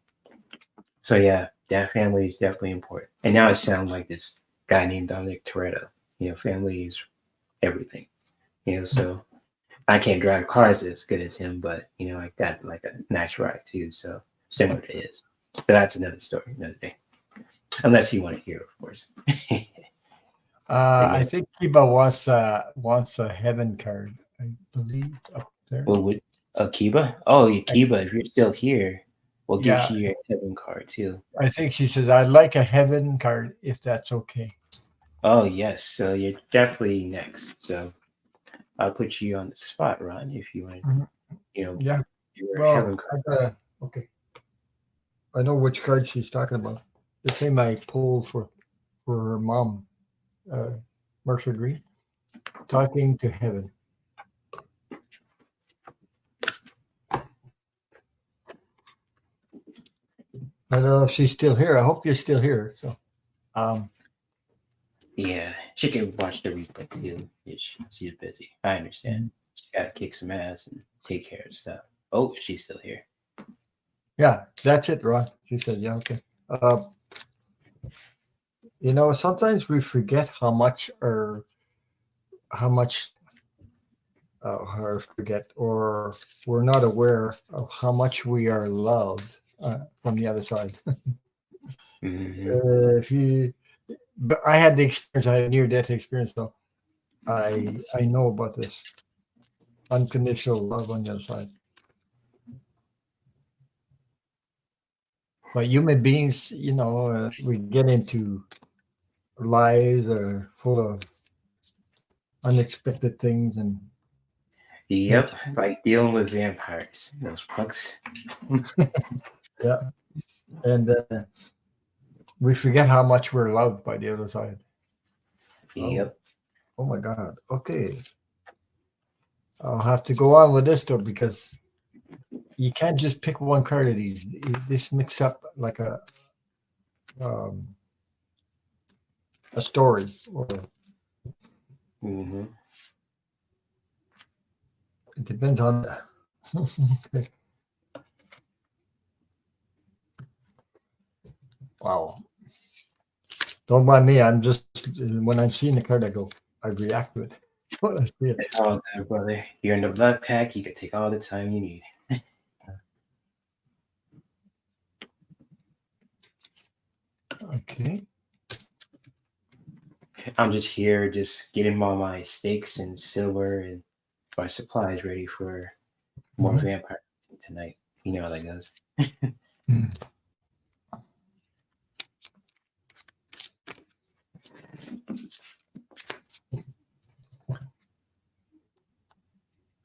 So yeah, that family is definitely important. And now it sounds like this guy named Dominic Toretto. Family is everything. So I can't drive cars as good as him, but I got like a nice ride too. So similar to his. But that's another story, another day. Unless you want to hear, of course. But I yeah. think Kiba wants a heaven card. I believe up there. Well, with Akiba? Oh, I, Akiba, if you're still here, we'll give yeah, you your heaven card too. I think she says I'd like a heaven card if that's okay. Oh yes, so you're definitely next. So I'll put you on the spot, Ron, if you want, Mhm. you know, Yeah. your Well, heaven card. I gotta. Okay. I know which card she's talking about. The same I pulled for her mom, uh, Marcia Green, talking to heaven. I don't know if she's still here. I hope you're still here. So, um, Yeah, she can watch the replay too. She's busy. I understand. mhm. She gotta kick some ass and take care of stuff. Oh, she's still here. Yeah, that's it, Ron. She said, yeah, okay. Sometimes we forget how much, or forget, or we're not aware of how much we are loved from the other side. Hmm. If you, but I had the experience. I had a near-death experience, so I know about this unconditional love on the other side. But human beings, we get into lives that are full of unexpected things and Yep, make like dealing with vampires. Those punks. yeah. And we forget how much we're loved by the other side. Yep. Oh my God. Okay. I'll have to go on with this though, because you can't just pick one card of these. This mix up like um, a story. Or Mm-hmm. it depends on. Okay. Wow. Don't mind me. I'm just when I'm seeing the card, I react to it. When I see it. It's all good, brother. You're in the blood pack. You can take all the time you need. Okay. I'm just here, just getting all my steaks and silver and my supplies ready for more Mhm. vampire tonight. You know how that goes. Mm.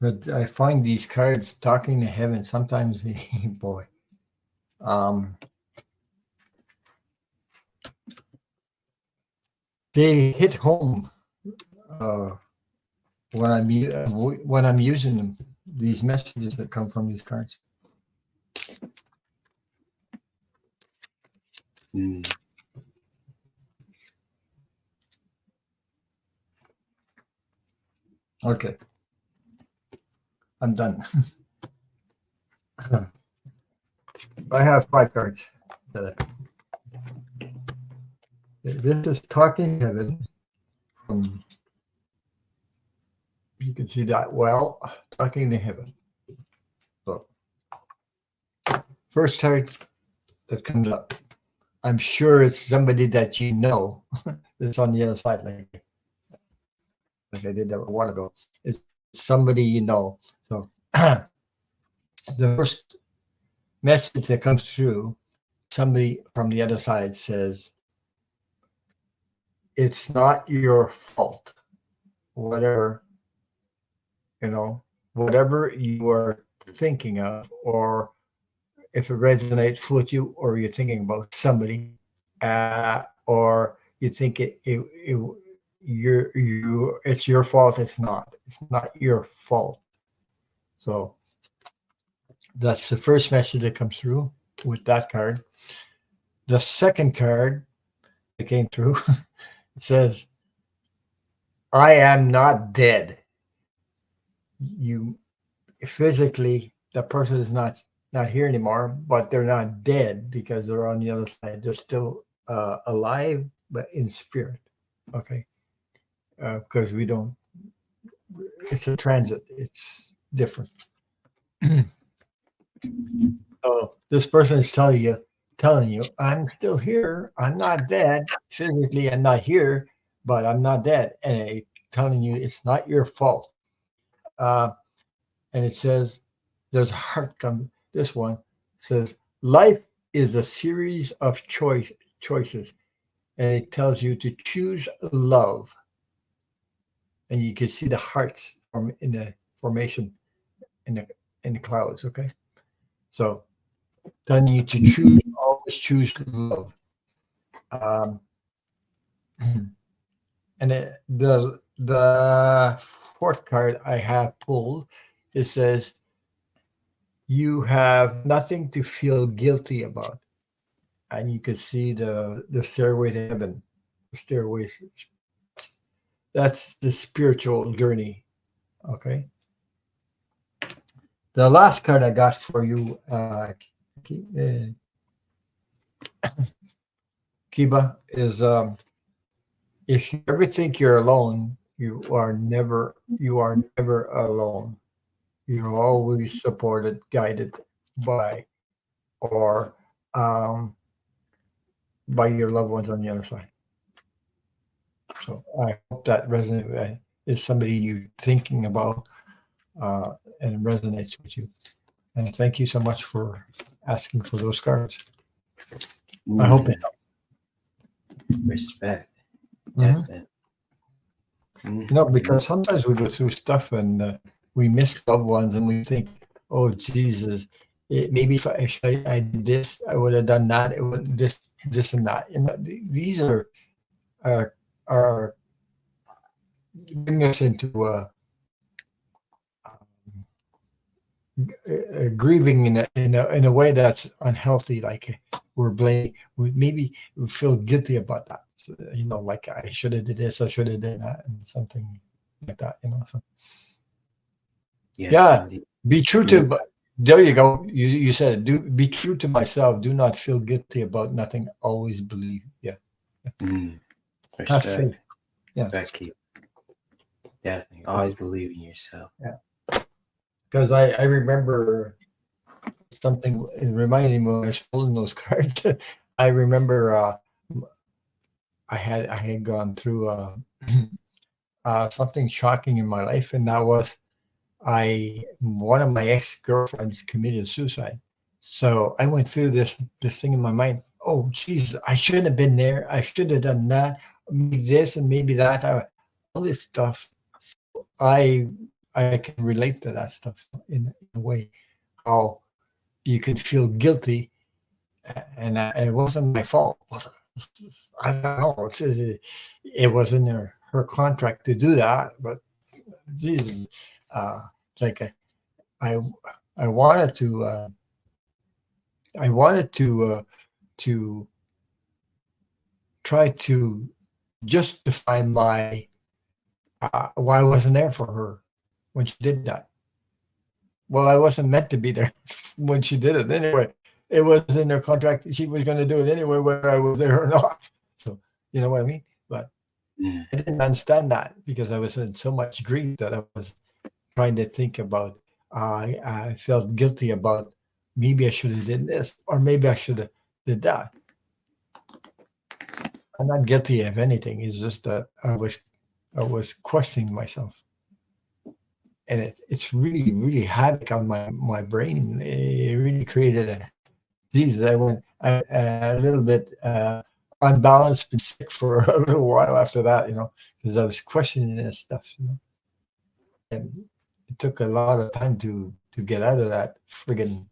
But I find these cards talking to heaven sometimes. Boy, um, they hit home when I'm using them. These messages that come from these cards. Mm. Okay, I'm done. I have 5 cards. This is talking heaven. You can see that well. Talking to heaven. So, first card that comes up. I'm sure it's somebody that you know that's on the other side, like I did that a while ago. It's somebody you know. So the first message that comes through, somebody from the other side says, it's not your fault. Whatever, whatever you are thinking of, or if it resonates with you, or you're thinking about somebody, or you think it's your fault. It's not your fault. So that's the first message that comes through with that card. The second card that came through, it says, I am not dead. You physically, the person is not here anymore, but they're not dead because they're on the other side. They're still alive, but in spirit. Okay. Because we don't, it's a transit. It's different. So this person is telling you, I'm still here. I'm not dead. Physically, I'm not here, but I'm not dead. And telling you it's not your fault. And it says, there's a heart come. This one says, life is a series of choices. And it tells you to choose love. And you can see the hearts in the formation in the clouds. Okay. So telling you to always choose love. Um, and the fourth card I have pulled, it says, you have nothing to feel guilty about. And you can see the stairway to heaven, the stairways. That's the spiritual journey. Okay. The last card I got for you, Kiba, is if you ever think you're alone, you are never alone. You're always supported, guided by, or by your loved ones on the other side. So I hope that resonates. Is somebody you're thinking about and resonates with you. And thank you so much for asking for those cards. I hope it helped. Respect. Mhm. Because sometimes we go through stuff and we miss loved ones and we think, oh, Jesus, maybe if I did this, I would have done that. It would this and that. These are bring us into grieving in a way that's unhealthy. Like we're blaming, maybe we feel guilty about that. So, like I should have did this, I should have did that, and something like that. So Yes, yeah, indeed. be true to. But there you go. You said it. Do be true to myself. Do not feel guilty about nothing. Always believe. Yeah, have Respect. faith. Yeah, Respect. Definitely. Always believe in yourself. yeah. Because I remember something. It reminded me when I was pulling those cards. I remember I had gone through something shocking in my life, and that was one of my ex-girlfriends committed suicide. So I went through this thing in my mind. Oh, Jesus, I shouldn't have been there. I should have done that, maybe this and maybe that. All this stuff. I can relate to that stuff in a way. How you could feel guilty, and it wasn't my fault. I don't know. It was in her contract to do that, but Jesus, it's like I I wanted to try to justify my why I wasn't there for her when she did that. Well, I wasn't meant to be there when she did it anyway. It was in her contract. She was going to do it anyway, whether I was there or not. So, you know what I mean? But Mm. I didn't understand that because I was in so much grief that I was trying to think about. I felt guilty about maybe I should have did this or maybe I should have did that. I'm not guilty of anything. It's just that I was questioning myself, and it's really havoc on my brain. It really created a disease. I went a little bit unbalanced and sick for a little while after that, because I was questioning this stuff, and it took a lot of time to get out of that friggin'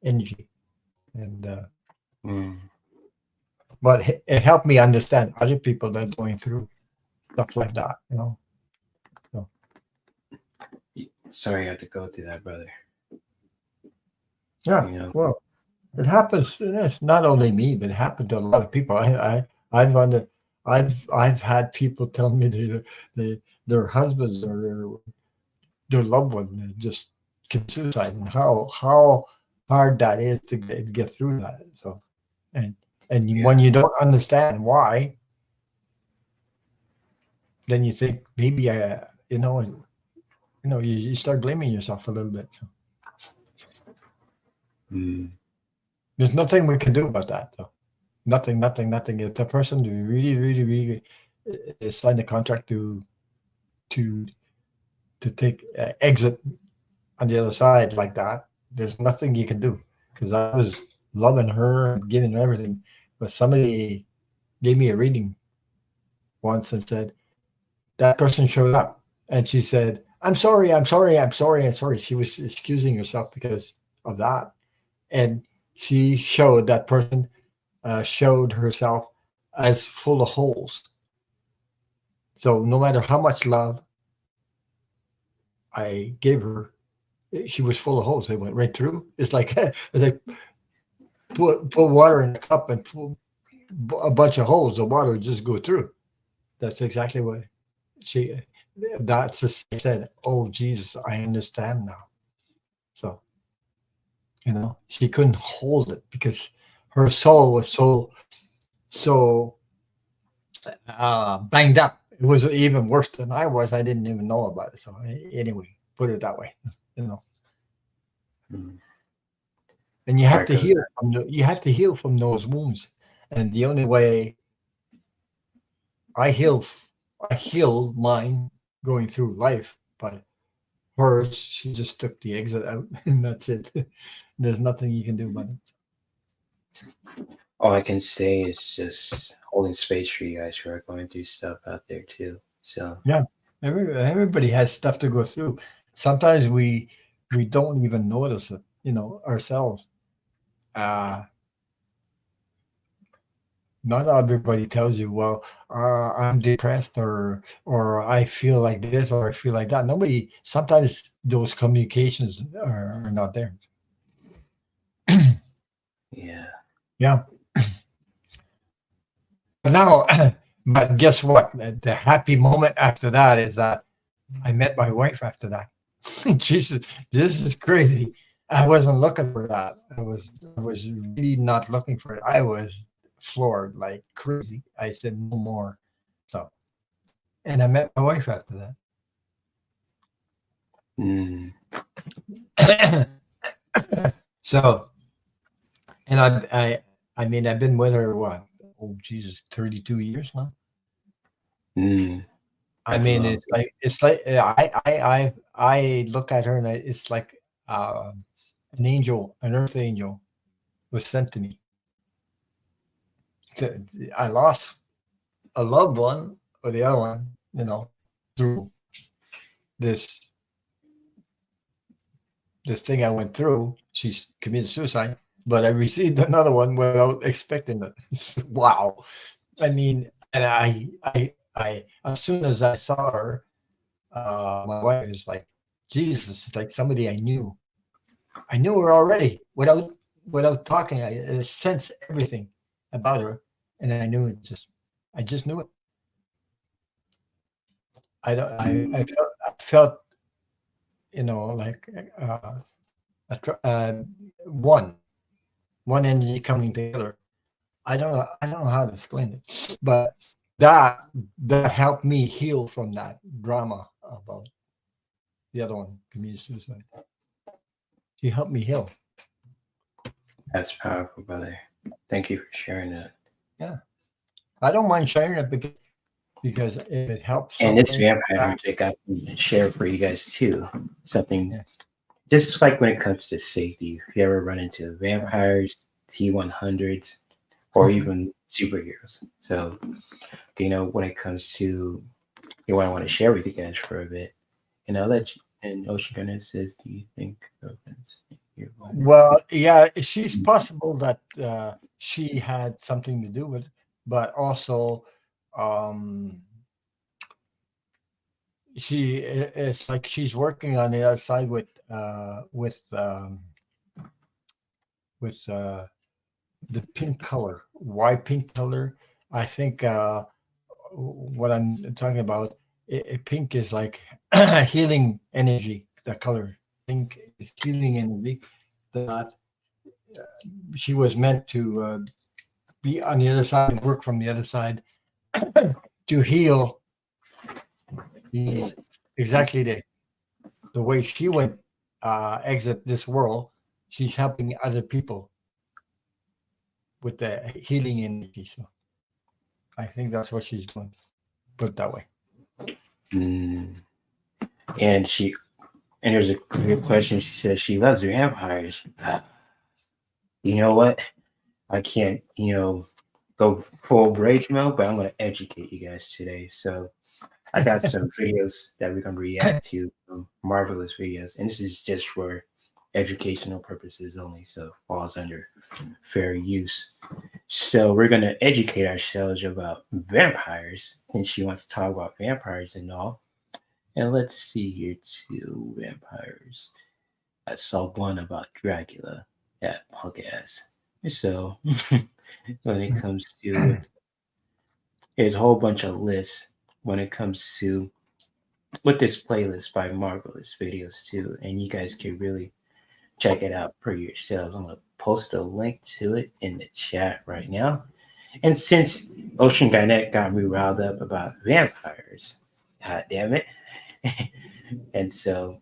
energy, and Mm. but it helped me understand other people that are going through stuff like that, So, Sorry I had to go through that, brother. yeah, well, it happens. It's not only me, but it happened to a lot of people. I've under, I've had people tell me their husbands or their loved one just commit suicide, and how hard that is to get through that. So, and when you don't understand why, then you think maybe you start blaming yourself a little bit. So there's nothing we can do about that, though. Nothing. If the person really signed a contract to take exit on the other side like that, there's nothing you can do, because I was loving her and giving her everything, but somebody gave me a reading once and said that person showed up and she said, I'm sorry. She was excusing herself because of that, and she showed that person showed herself as full of holes. So no matter how much love I gave her, she was full of holes. They went right through. It's like put water in a cup and a bunch of holes. The water would just go through. That's exactly what that's just said. Oh, Jesus, I understand now. So, she couldn't hold it because her soul was so banged up. It was even worse than I was. I didn't even know about it. So anyway, put it that way, And you have to heal. You have to heal from those wounds, and the only way I healed mine going through life, but hers, she just took the exit out, and that's it. There's nothing you can do about it. All I can say is just holding space for you guys who are going through stuff out there too. So yeah, everybody has stuff to go through. Sometimes we don't even notice it ourselves. Not everybody tells you, well, I'm depressed, or I feel like this, or I feel like that. Nobody. Sometimes those communications are not there. Yeah. Yeah. Now, but guess what? The happy moment after that is that I met my wife after that. Jesus, this is crazy. I wasn't looking for that. I was really not looking for it. I was floored like crazy. I said no more. So, and I met my wife after Mm. that. So, and I mean, I've been with her what? Oh Jesus, 32 years now. Mm. I That's a mean, long. it's like I look at her and it's like an angel, an earth angel was sent to me. To, I lost a loved one or the other one, through this this thing I went through. She's committed suicide, but I received another one without expecting it. Wow. I mean, and as soon as I saw her, my wife is like, Jesus, it's like somebody I knew. I knew her already without talking. I sensed everything about her, and I knew it. I just knew it. I don't. I felt like a, one energy coming together. I don't know how to explain it, but that that helped me heal from that drama about the other one, committed suicide. She helped me heal. That's powerful, brother. Thank you for sharing that. Yeah, I don't mind sharing it because if it helps And this somebody, vampire magic I can share for you guys too. Something yes, just like when it comes to safety. If you ever run into yeah. vampires, T100s, or even superheroes. So, when it comes to what I want to share with you guys for a bit, and I'll let you, and Ocean Gunner says, do you think girlfriends you're vulnerable? Well, yeah, she's possible that she had something to do with it, but also um, it's like she's working on the other side with the pink color. Why pink color? I think what I'm talking about, pink is like healing energy. The color pink is healing energy that she was meant to be on the other side and work from the other side to heal these exactly the way she went exit this world. She's helping other people with the healing energy. So I think that's what she's doing. Put it that way. Mm. And there's a good question. She says she loves vampires. You know what? I can't, go full rage mode, but I'm going to educate you guys today. So I got some videos that we're going to react to, marvelous videos, and this is just for educational purposes only, so falls under fair use. So we're going to educate ourselves about vampires, since she wants to talk about vampires and all. And let's see here, two vampires. I saw one about Dracula, that punk ass. So when it comes to, there's a whole bunch of lists when it comes to with this playlist by marvelous videos too, and you guys can really check it out for yourselves. I'm gonna post a link to it in the chat right now. And since Ocean Garnett got me riled up about vampires, god damn it. and so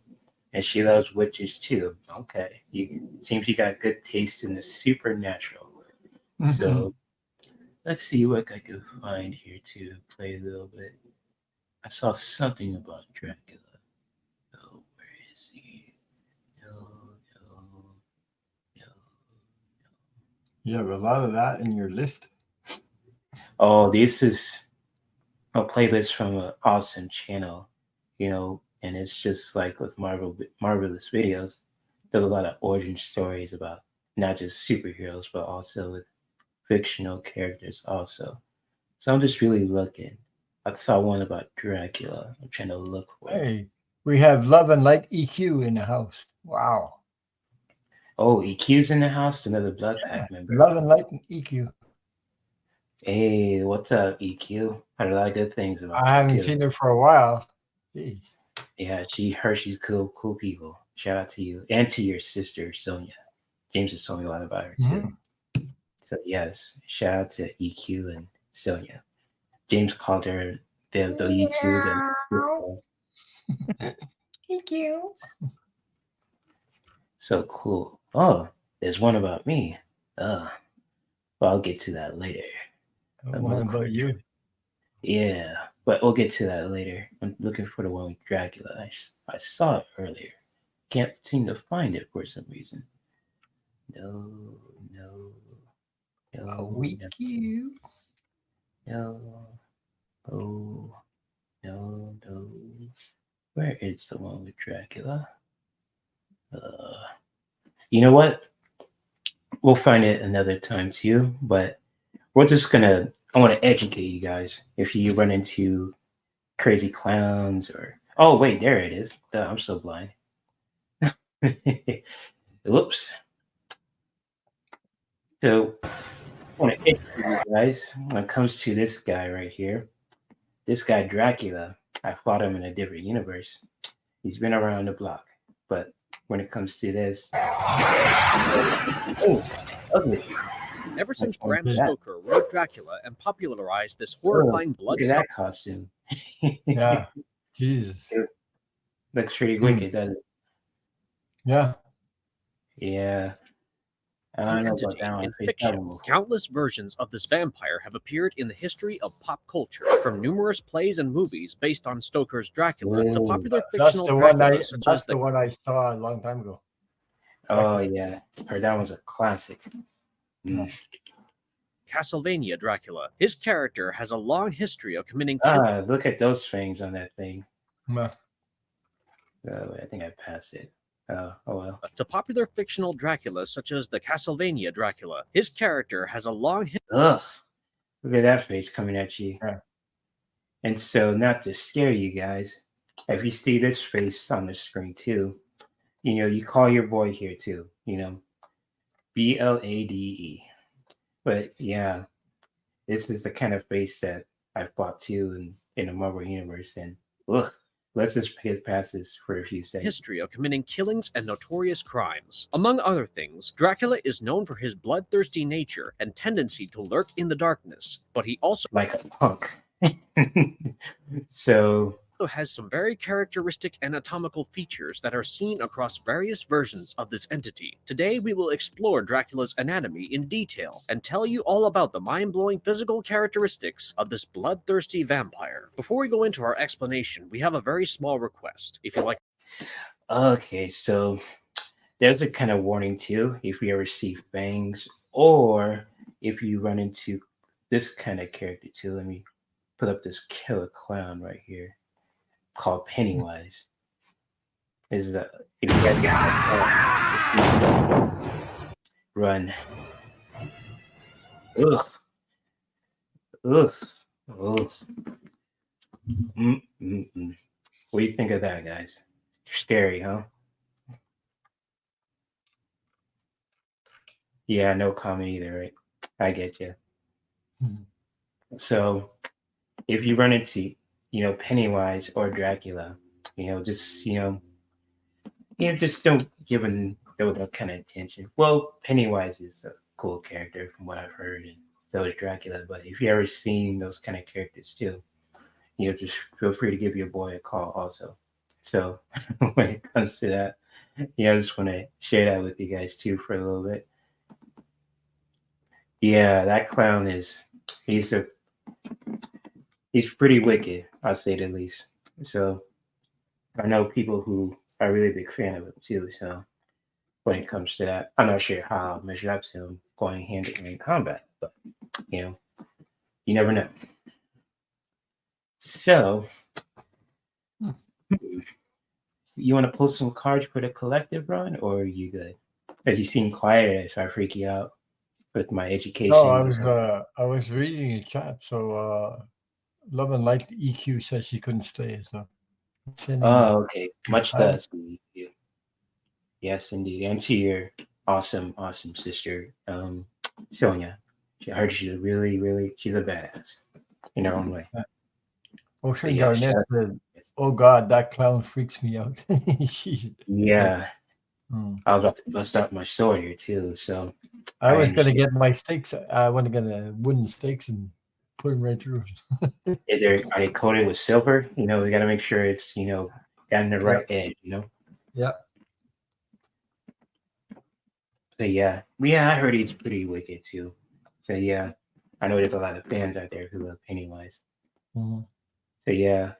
and she loves witches too. Okay. You seems you got good taste in the supernatural. So let's see what I can find here to play a little bit. I saw something about Dracula. Oh, where is he? No, no, no. You have a lot of that in your list. Oh, this is a playlist from an awesome channel, and it's just like with marvelous videos. there's a lot of origin stories about not just superheroes, but also with fictional characters also. So I'm just really looking. I saw one about Dracula. I'm trying to look for it. Hey, we have Love and Light EQ in the house. Wow. Oh, EQ's in the house, another Blood Yeah. Pack member. Love and Light and EQ. Hey, what's up, EQ? Heard a lot of good things about I her haven't too. seen her for a while. Jeez. Yeah, she's cool people. Shout out to you and to your sister Sonia. James has told me a lot about her too. Mhm. So yes, shout out to EQ and Sonia. James called her the YouTube the EQ. so cool. Oh, there's one about me. Well, I'll get to that later. What about you? Yeah, but we'll get to that later. I'm looking for the one with Dracula. I saw it earlier. Can't seem to find it for some reason. No, no, A no, weak you. no, oh, no, no. Where is the one with Dracula? You know what? We'll find it another time too, but we're just gonna. I want to educate you guys. If you run into crazy clowns or oh wait, there it is. Duh, I'm so blind. Whoops. So I want to educate you guys when it comes to this guy right here. This guy Dracula. I fought him in a different universe. He's been around the block, but when it comes to this, oh, ugly. Ever since Like, Bram that. Stoker wrote Dracula and popularized this horrifying blood Look at that costume. Yeah. Jesus. Looks pretty wicked, doesn't it? Yeah. Yeah. I don't know about entity that one. in I think that fiction, one before. countless versions of this vampire have appeared in the history of pop culture, from numerous plays and movies based on Stoker's Dracula to Ooh. popular That's fictional the one Draculas such that's as the one I saw a long time ago. Oh yeah, heard that one's a classic. Mm. Castlevania Dracula. His character has a long history of committing Look at those fangs on that thing. Yeah. Oh, I think I passed it. Oh well. to popular fictional Draculas such as the Castlevania Dracula. His character has a long history. Ugh. Look at that face coming at you. Yeah. And so, not to scare you guys, if you see this face on the screen too, you call your boy here too. Blade. But yeah, this is the kind of face that I fought too in the Marvel universe. And ugh, let's just get past this for a few seconds. History of committing killings and notorious crimes. Among other things, Dracula is known for his bloodthirsty nature and tendency to lurk in the darkness, but he also Like a punk. So has some very characteristic anatomical features that are seen across various versions of this entity. Today, we will explore Dracula's anatomy in detail and tell you all about the mind-blowing physical characteristics of this bloodthirsty vampire. Before we go into our explanation, we have a very small request. If you like, okay, so there's a kind of warning too if you ever see fangs or if you run into this kind of character too. Let me put up this killer clown right here called Pennywise. Is that if you guys run? Ugh. Ugh. Ugh. Mm-mm-mm. What do you think of that, guys? Scary, huh? Yeah, no comment either, right? I get you. Mhm. So if you run into, Pennywise or Dracula, just, just don't give them that kind of attention. Well, Pennywise is a cool character from what I've heard, and so is Dracula. But if you ever seen those kind of characters too, just feel free to give your boy a call also. So when it comes to that, I just want to share that with you guys too for a little bit. Yeah, that clown he's pretty wicked, I'll say the least. So I know people who are really big fan of him too. So when it comes to that, I'm not sure how I'll measure up to him going hand to hand in combat, but you never know. So you want to pull some cards for the collective run, or are you good? Because you seem quiet, so I freak you out with my education. No, I was reading a chat. So Love and Light EQ said she couldn't stay. So I'm sending Oh, okay. Much hi. less. Yes, indeed. And to your awesome, awesome sister, Sonia. I heard she's she's a badass in her own way. Ocean Yeah, Garnett said, "Oh God, that clown freaks me out." She's, yeah. Mm. I was about to bust out my sword here too. So I was gonna understand. get my stakes. I want to get a wooden stakes and put them right through. Are they coated with silver? We got to make sure it's down the right edge. Yeah. So yeah, I heard he's pretty wicked too. So yeah, I know there's a lot of fans out there who love Pennywise. Mhm. So yeah,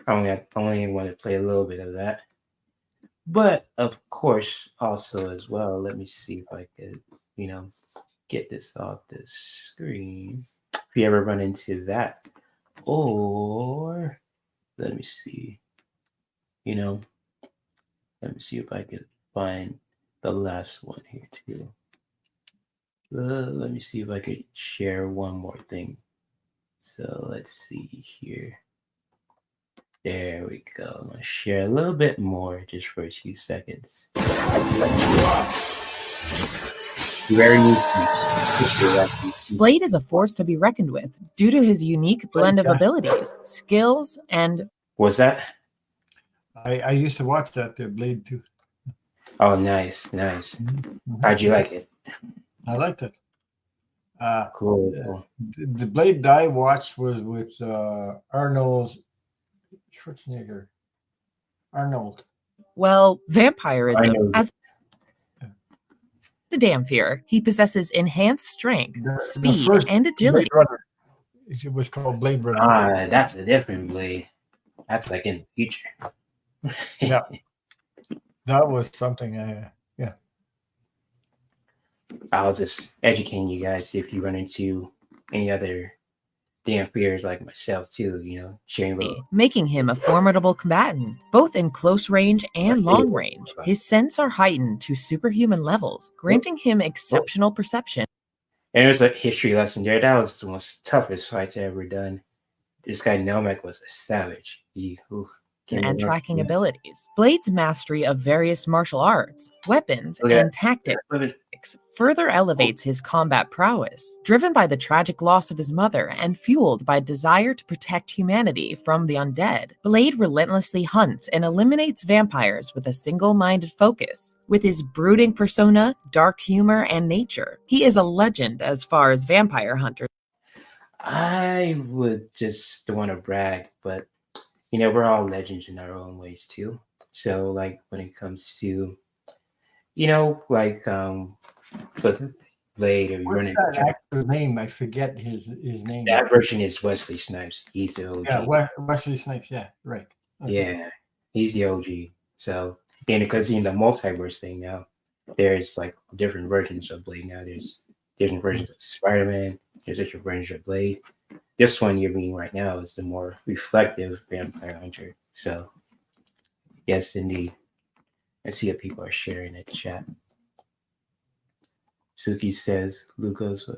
I only want to play a little bit of that. But of course, also as well, let me see if I could, get this off the screen. If you ever run into that, or let me see, let me see if I could find the last one here too. Let me see if I could share one more thing. So let's see here. There we go. I'm gonna share a little bit more just for a few seconds. Very Blade is a force to be reckoned with due to his unique blend of abilities, skills, and... Was that? I used to watch that Blade too. Oh, nice. Mhm. How'd you like it? I liked it. Cool. The Blade that I watched was with Arnold Schwarzenegger. Arnold. Well, vampirism, know. as a damn fear, he possesses enhanced strength, The speed, first and agility. Blade Runner. It was called Blade Runner. That's a different Blade. That's like in the future. Yeah. That was something. Yeah. I'll just educate you guys if you run into any other damn fears like myself too, sharing making him a formidable combatant, both in close range and long range. His senses are heightened to superhuman levels, granting him exceptional perception. And there's a history lesson there. That was the most toughest fights I ever done. This guy Nelmek was a savage. And tracking abilities. Blade's mastery of various martial arts, weapons, and tactics further elevates his combat prowess. Driven by the tragic loss of his mother and fueled by desire to protect humanity from the undead, Blade relentlessly hunts and eliminates vampires with a single-minded focus. With his brooding persona, dark humor, and nature, he is a legend as far as vampire hunters. I would just want to brag, but we're all legends in our own ways too. So like when it comes to like with Blade or What's that actor's name? I forget his name. That version is Wesley Snipes. He's the OG. Yeah, Wesley Snipes. Yeah, right. Okay. Yeah, he's the OG. So and because in the multiverse thing now, there's like different versions of Blade now. There's different versions of Spider-Man. There's different versions of Blade. This one you're reading right now is the more reflective vampire hunter. So yes, indeed. I see what people are sharing in the chat. Suki says Lucas.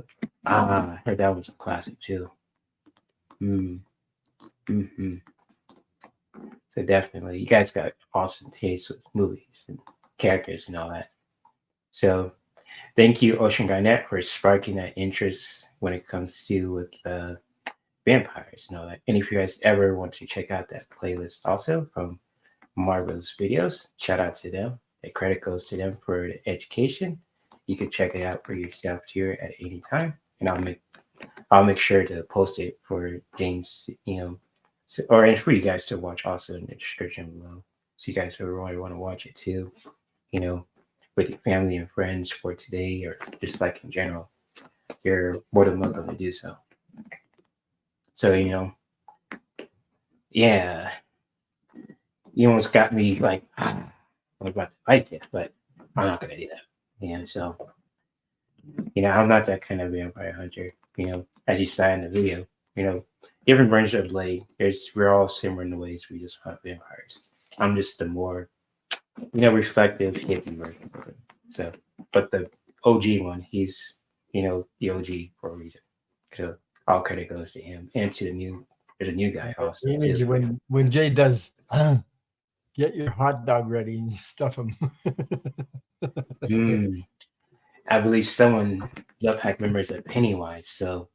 I heard that was a classic too. So definitely, you guys got awesome taste with movies and characters and all that. So thank you, Ocean Garnett, for sparking that interest when it comes to with vampires and all that. And if you guys ever want to check out that playlist also from Marvel's videos, shout out to them. The credit goes to them for the education. You can check it out for yourself here at any time, and I'll make sure to post it for James, or for you guys to watch also in the description below. So you guys who really want to watch it too, with your family and friends for today, or just like in general, you're more than welcome to do so. So yeah, you almost got me like I'm about to fight this, but I'm not gonna do that. So I'm not that kind of vampire hunter. As you saw in the video, different branches of Blade. We're all similar in the ways we just hunt vampires. I'm just the more reflective hippie version of it. So, but the OG one, he's the OG for a reason. So all credit goes to him and to there's a new guy also The image too. when Jay does get your hot dog ready and stuff them. Mm, I believe someone Love Hack members at Pennywise. So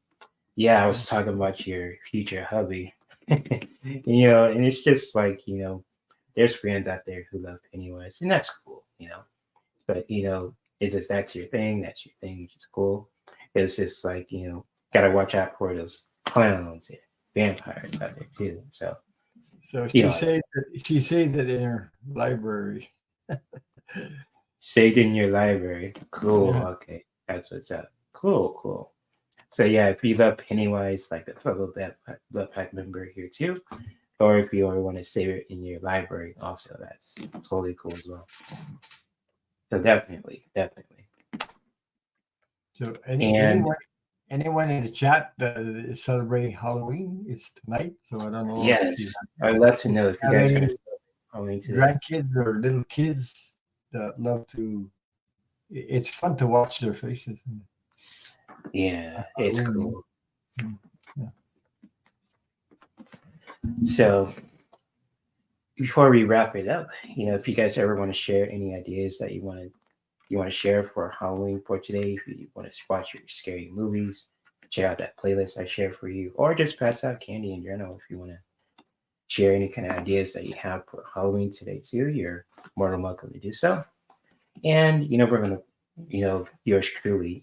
yeah, I was talking about your future hubby. And it's just like, there's friends out there who love Pennywise, and that's cool. But it's just that's your thing, which is cool. It's just like, gotta watch out for those clowns and vampires out there too. So So you know, she said that in her library. saved in your library. Cool. Yeah. Okay. That's what's up. Cool. So yeah, if you love Pennywise, like a fellow Love Pack member here too, or if you want to save it in your library, also that's totally cool as well. So definitely. So And anyone in the chat that is celebrating Halloween? It's tonight, so I don't know if yes, you I'd love to know if you have guys any are going to grandkids or little kids that love to. It's fun to watch their faces. Yeah, it's Halloween. cool. Yeah. So before we wrap it up, if you guys ever want to share any ideas that you want to share for Halloween for today, if you want to watch your scary movies, check out that playlist I shared for you, or just pass out candy in general if you want to share any kind of ideas that you have for Halloween today too, you're more than welcome to do so. And we're gonna, yours truly,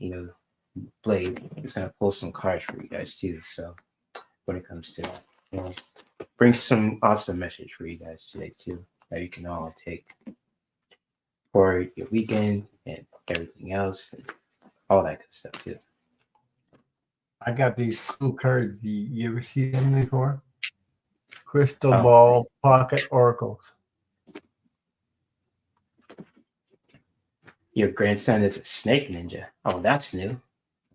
Blade is gonna pull some cards for you guys too. So when it comes to that, bring some awesome message for you guys today too that you can all take for your weekend and everything else and all that good stuff too. I got these cool cards. You ever see them before? Crystal Oh. Ball Pocket Oracles. Your grandson is a snake ninja. Oh, that's new.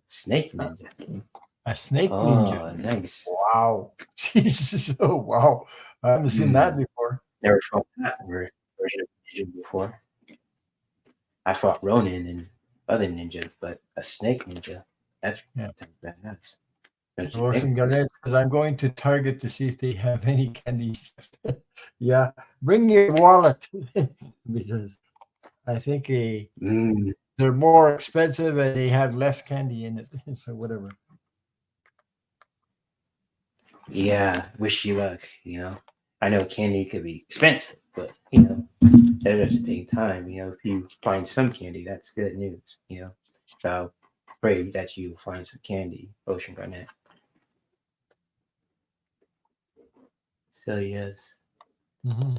Snake ninja. A snake Oh, ninja. nice. Wow. Jesus. Oh, wow. I haven't seen that before. Never fought that version of ninja before. I fought Ronin and other ninjas, but a snake ninja, that's nuts. Don't you Orson think? Garnett says, I'm going to Target to see if they have any candies. Yeah, bring your wallet because I think they're more expensive and they have less candy in it. So whatever. Yeah, wish you luck. I know candy could be expensive, but that doesn't take time. If you find some candy, that's good news. So pray that you find some candy, Ocean Garnett. So yes. Mm-hmm.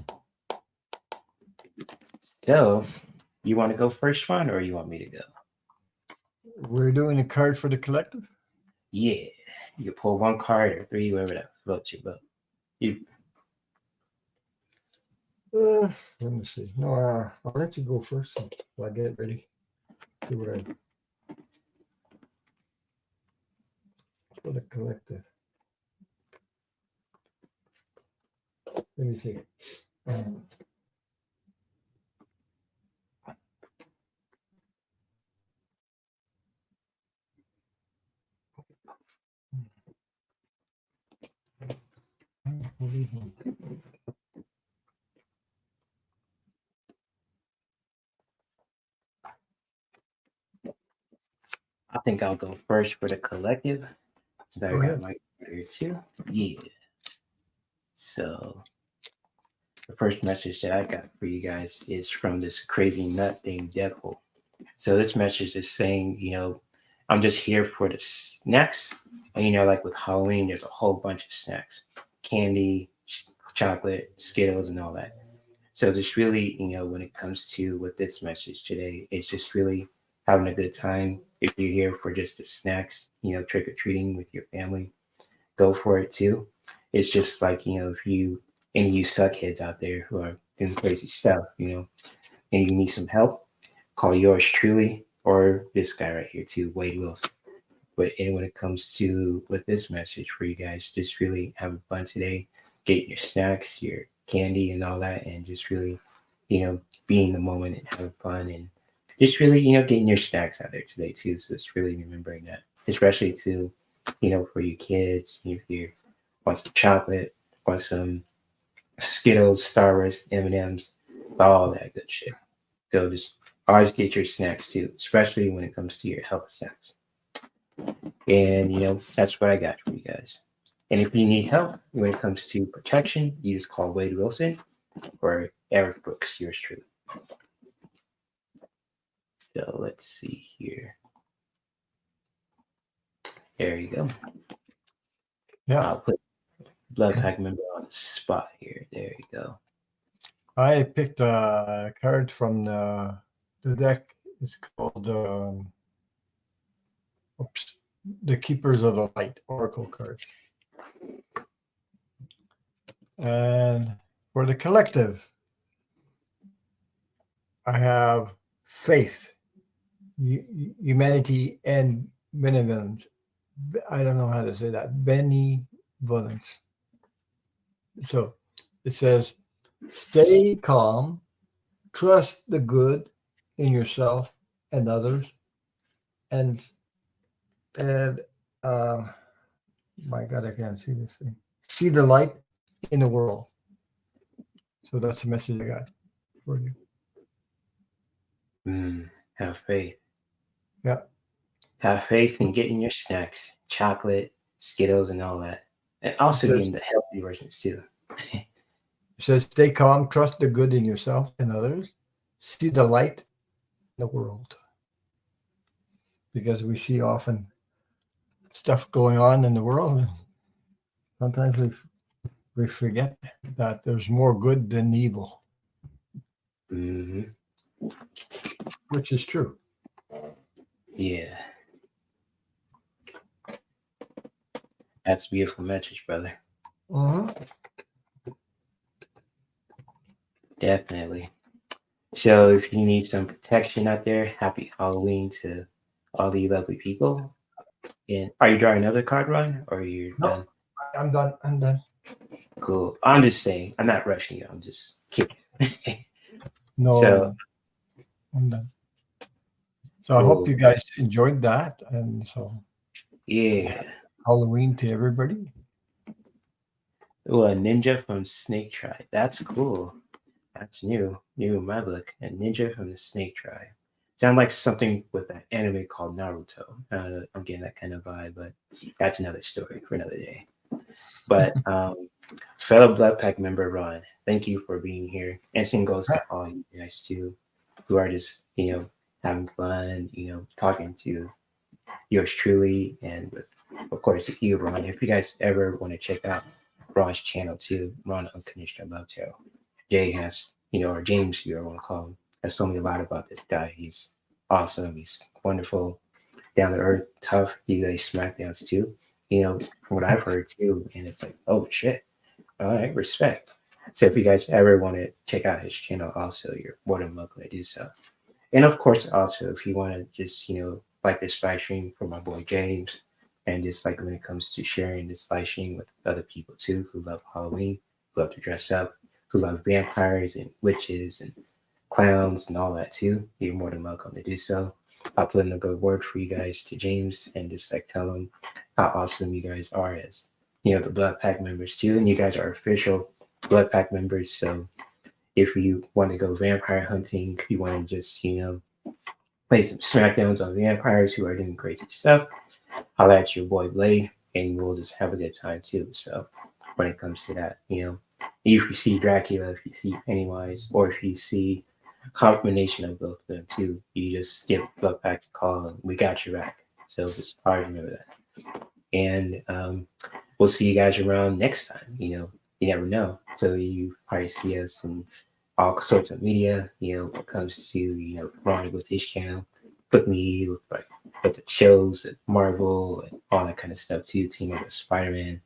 So you want to go first, Ron, or you want me to go? We're doing a card for the collective. Yeah, you can pull one card or three, whatever that floats your boat. Let me see. No, I'll let you go first while I get ready. See what I for the collective. Let me see. I think I'll go first for the collective. So I got my here too. Yeah. So the first message that I got for you guys is from this crazy nut named Deadpool. So this message is saying, I'm just here for the snacks. And like with Halloween, there's a whole bunch of snacks, candy, chocolate, Skittles, and all that. So just really, when it comes to with this message today, it's just really having a good time. If you're here for just the snacks, trick or treating with your family, go for it too. It's just like, if you suckheads out there who are doing crazy stuff, and you need some help, call yours truly or this guy right here too, Wade Wilson. But when it comes to with this message for you guys, just really have fun today. Get your snacks, your candy, and all that, and just really being in the moment and having fun and just really, getting your snacks out there today too. So it's really remembering that, especially to, for your kids, if you want some chocolate, want some Skittles, Star Wars, M&Ms, all that good shit. So just always get your snacks too, especially when it comes to your health snacks. And that's what I got for you guys. And if you need help when it comes to protection, you just call Wade Wilson or Eric Brooks, yours truly. So let's see here. There you go. Yeah. I'll put Blood Pack member on the spot here. There you go. I picked a card from the deck. It's called the Keepers of the Light Oracle cards. And for the collective, I have faith, humanity, and benevolence. I don't know how to say that. Benevolence. So it says, stay calm, trust the good in yourself and others, and my God, I can't see this thing. See the light in the world. So that's the message I got for you. Have faith. Yeah. Have faith in getting your snacks, chocolate, Skittles, and all that. And also getting the healthy versions too. It says, stay calm, trust the good in yourself and others, see the light in the world. Because we see often stuff going on in the world. Sometimes we forget that there's more good than evil. Which is true. Yeah. That's a beautiful message, brother. Definitely. So if you need some protection out there, happy Halloween to all the lovely people. And are you drawing another card, Ron? Or are you done? I'm done. Cool. I'm just saying, I'm not rushing you. I'm just kidding. No, So I'm done. So cool. I hope you guys enjoyed that. And so Yeah. Halloween to everybody. Oh, a ninja from Snake Tribe. That's cool. That's new in my book. A ninja from the Snake Tribe. Sound like something with that anime called Naruto. I'm getting that kind of vibe, but that's another story for another day. But fellow Blood Pack member Ron, thank you for being here. And same goes to all you guys too, who are just having fun, talking to yours truly, and with, of course, with you, Ron. If you guys ever want to check out Ron's channel too, Ron Unconditional Love Tarot. Jay has, or James, you want to call him, has told me a lot about this guy. He's awesome. He's wonderful, down to earth, tough. He lays smackdowns too, from what I've heard too. And it's like, oh shit. All right, respect. So if you guys ever want to check out his channel, also, you're more than welcome to do so. And of course, also, if you want to just, like this live stream for my boy James, and just like when it comes to sharing this live stream with other people too, who love Halloween, who love to dress up, who love vampires and witches and clowns and all that too, you're more than welcome to do so. I'll put in a good word for you guys to James and just like tell him how awesome you guys are as, the Blood Pack members too. And you guys are official Blood Pack members. So if you want to go vampire hunting, if you want to just, play some smackdowns on vampires who are doing crazy stuff, holla at your boy Blade and we'll just have a good time too. So when it comes to that, if you see Dracula, if you see Pennywise, or if you see a combination of both of them too, you just give Blood Pack a call and we got your back. So just always remember that. And we'll see you guys around next time. You never know. So you probably see us in all sorts of media, when it comes to, Ronnie with his channel, with me, with the shows at Marvel and all that kind of stuff too, team up with Spider-Man,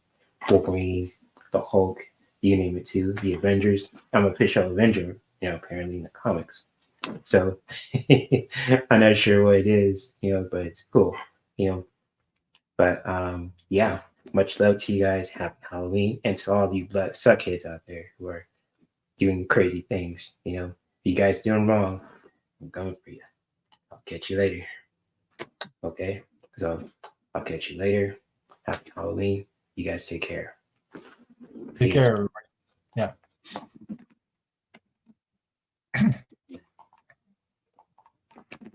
Wolverine, the Hulk, you name it too, the Avengers. I'm an official Avenger, apparently in the comics. So I'm not sure what it is, but it's cool, But yeah, much love to you guys. Happy Halloween. And to all of you blood suck kids out there who are doing crazy things, you guys doing wrong, I'm coming for you. I'll catch you later. Okay? So I'll catch you later. Happy Halloween. You guys take care. Take care, everybody. Yeah.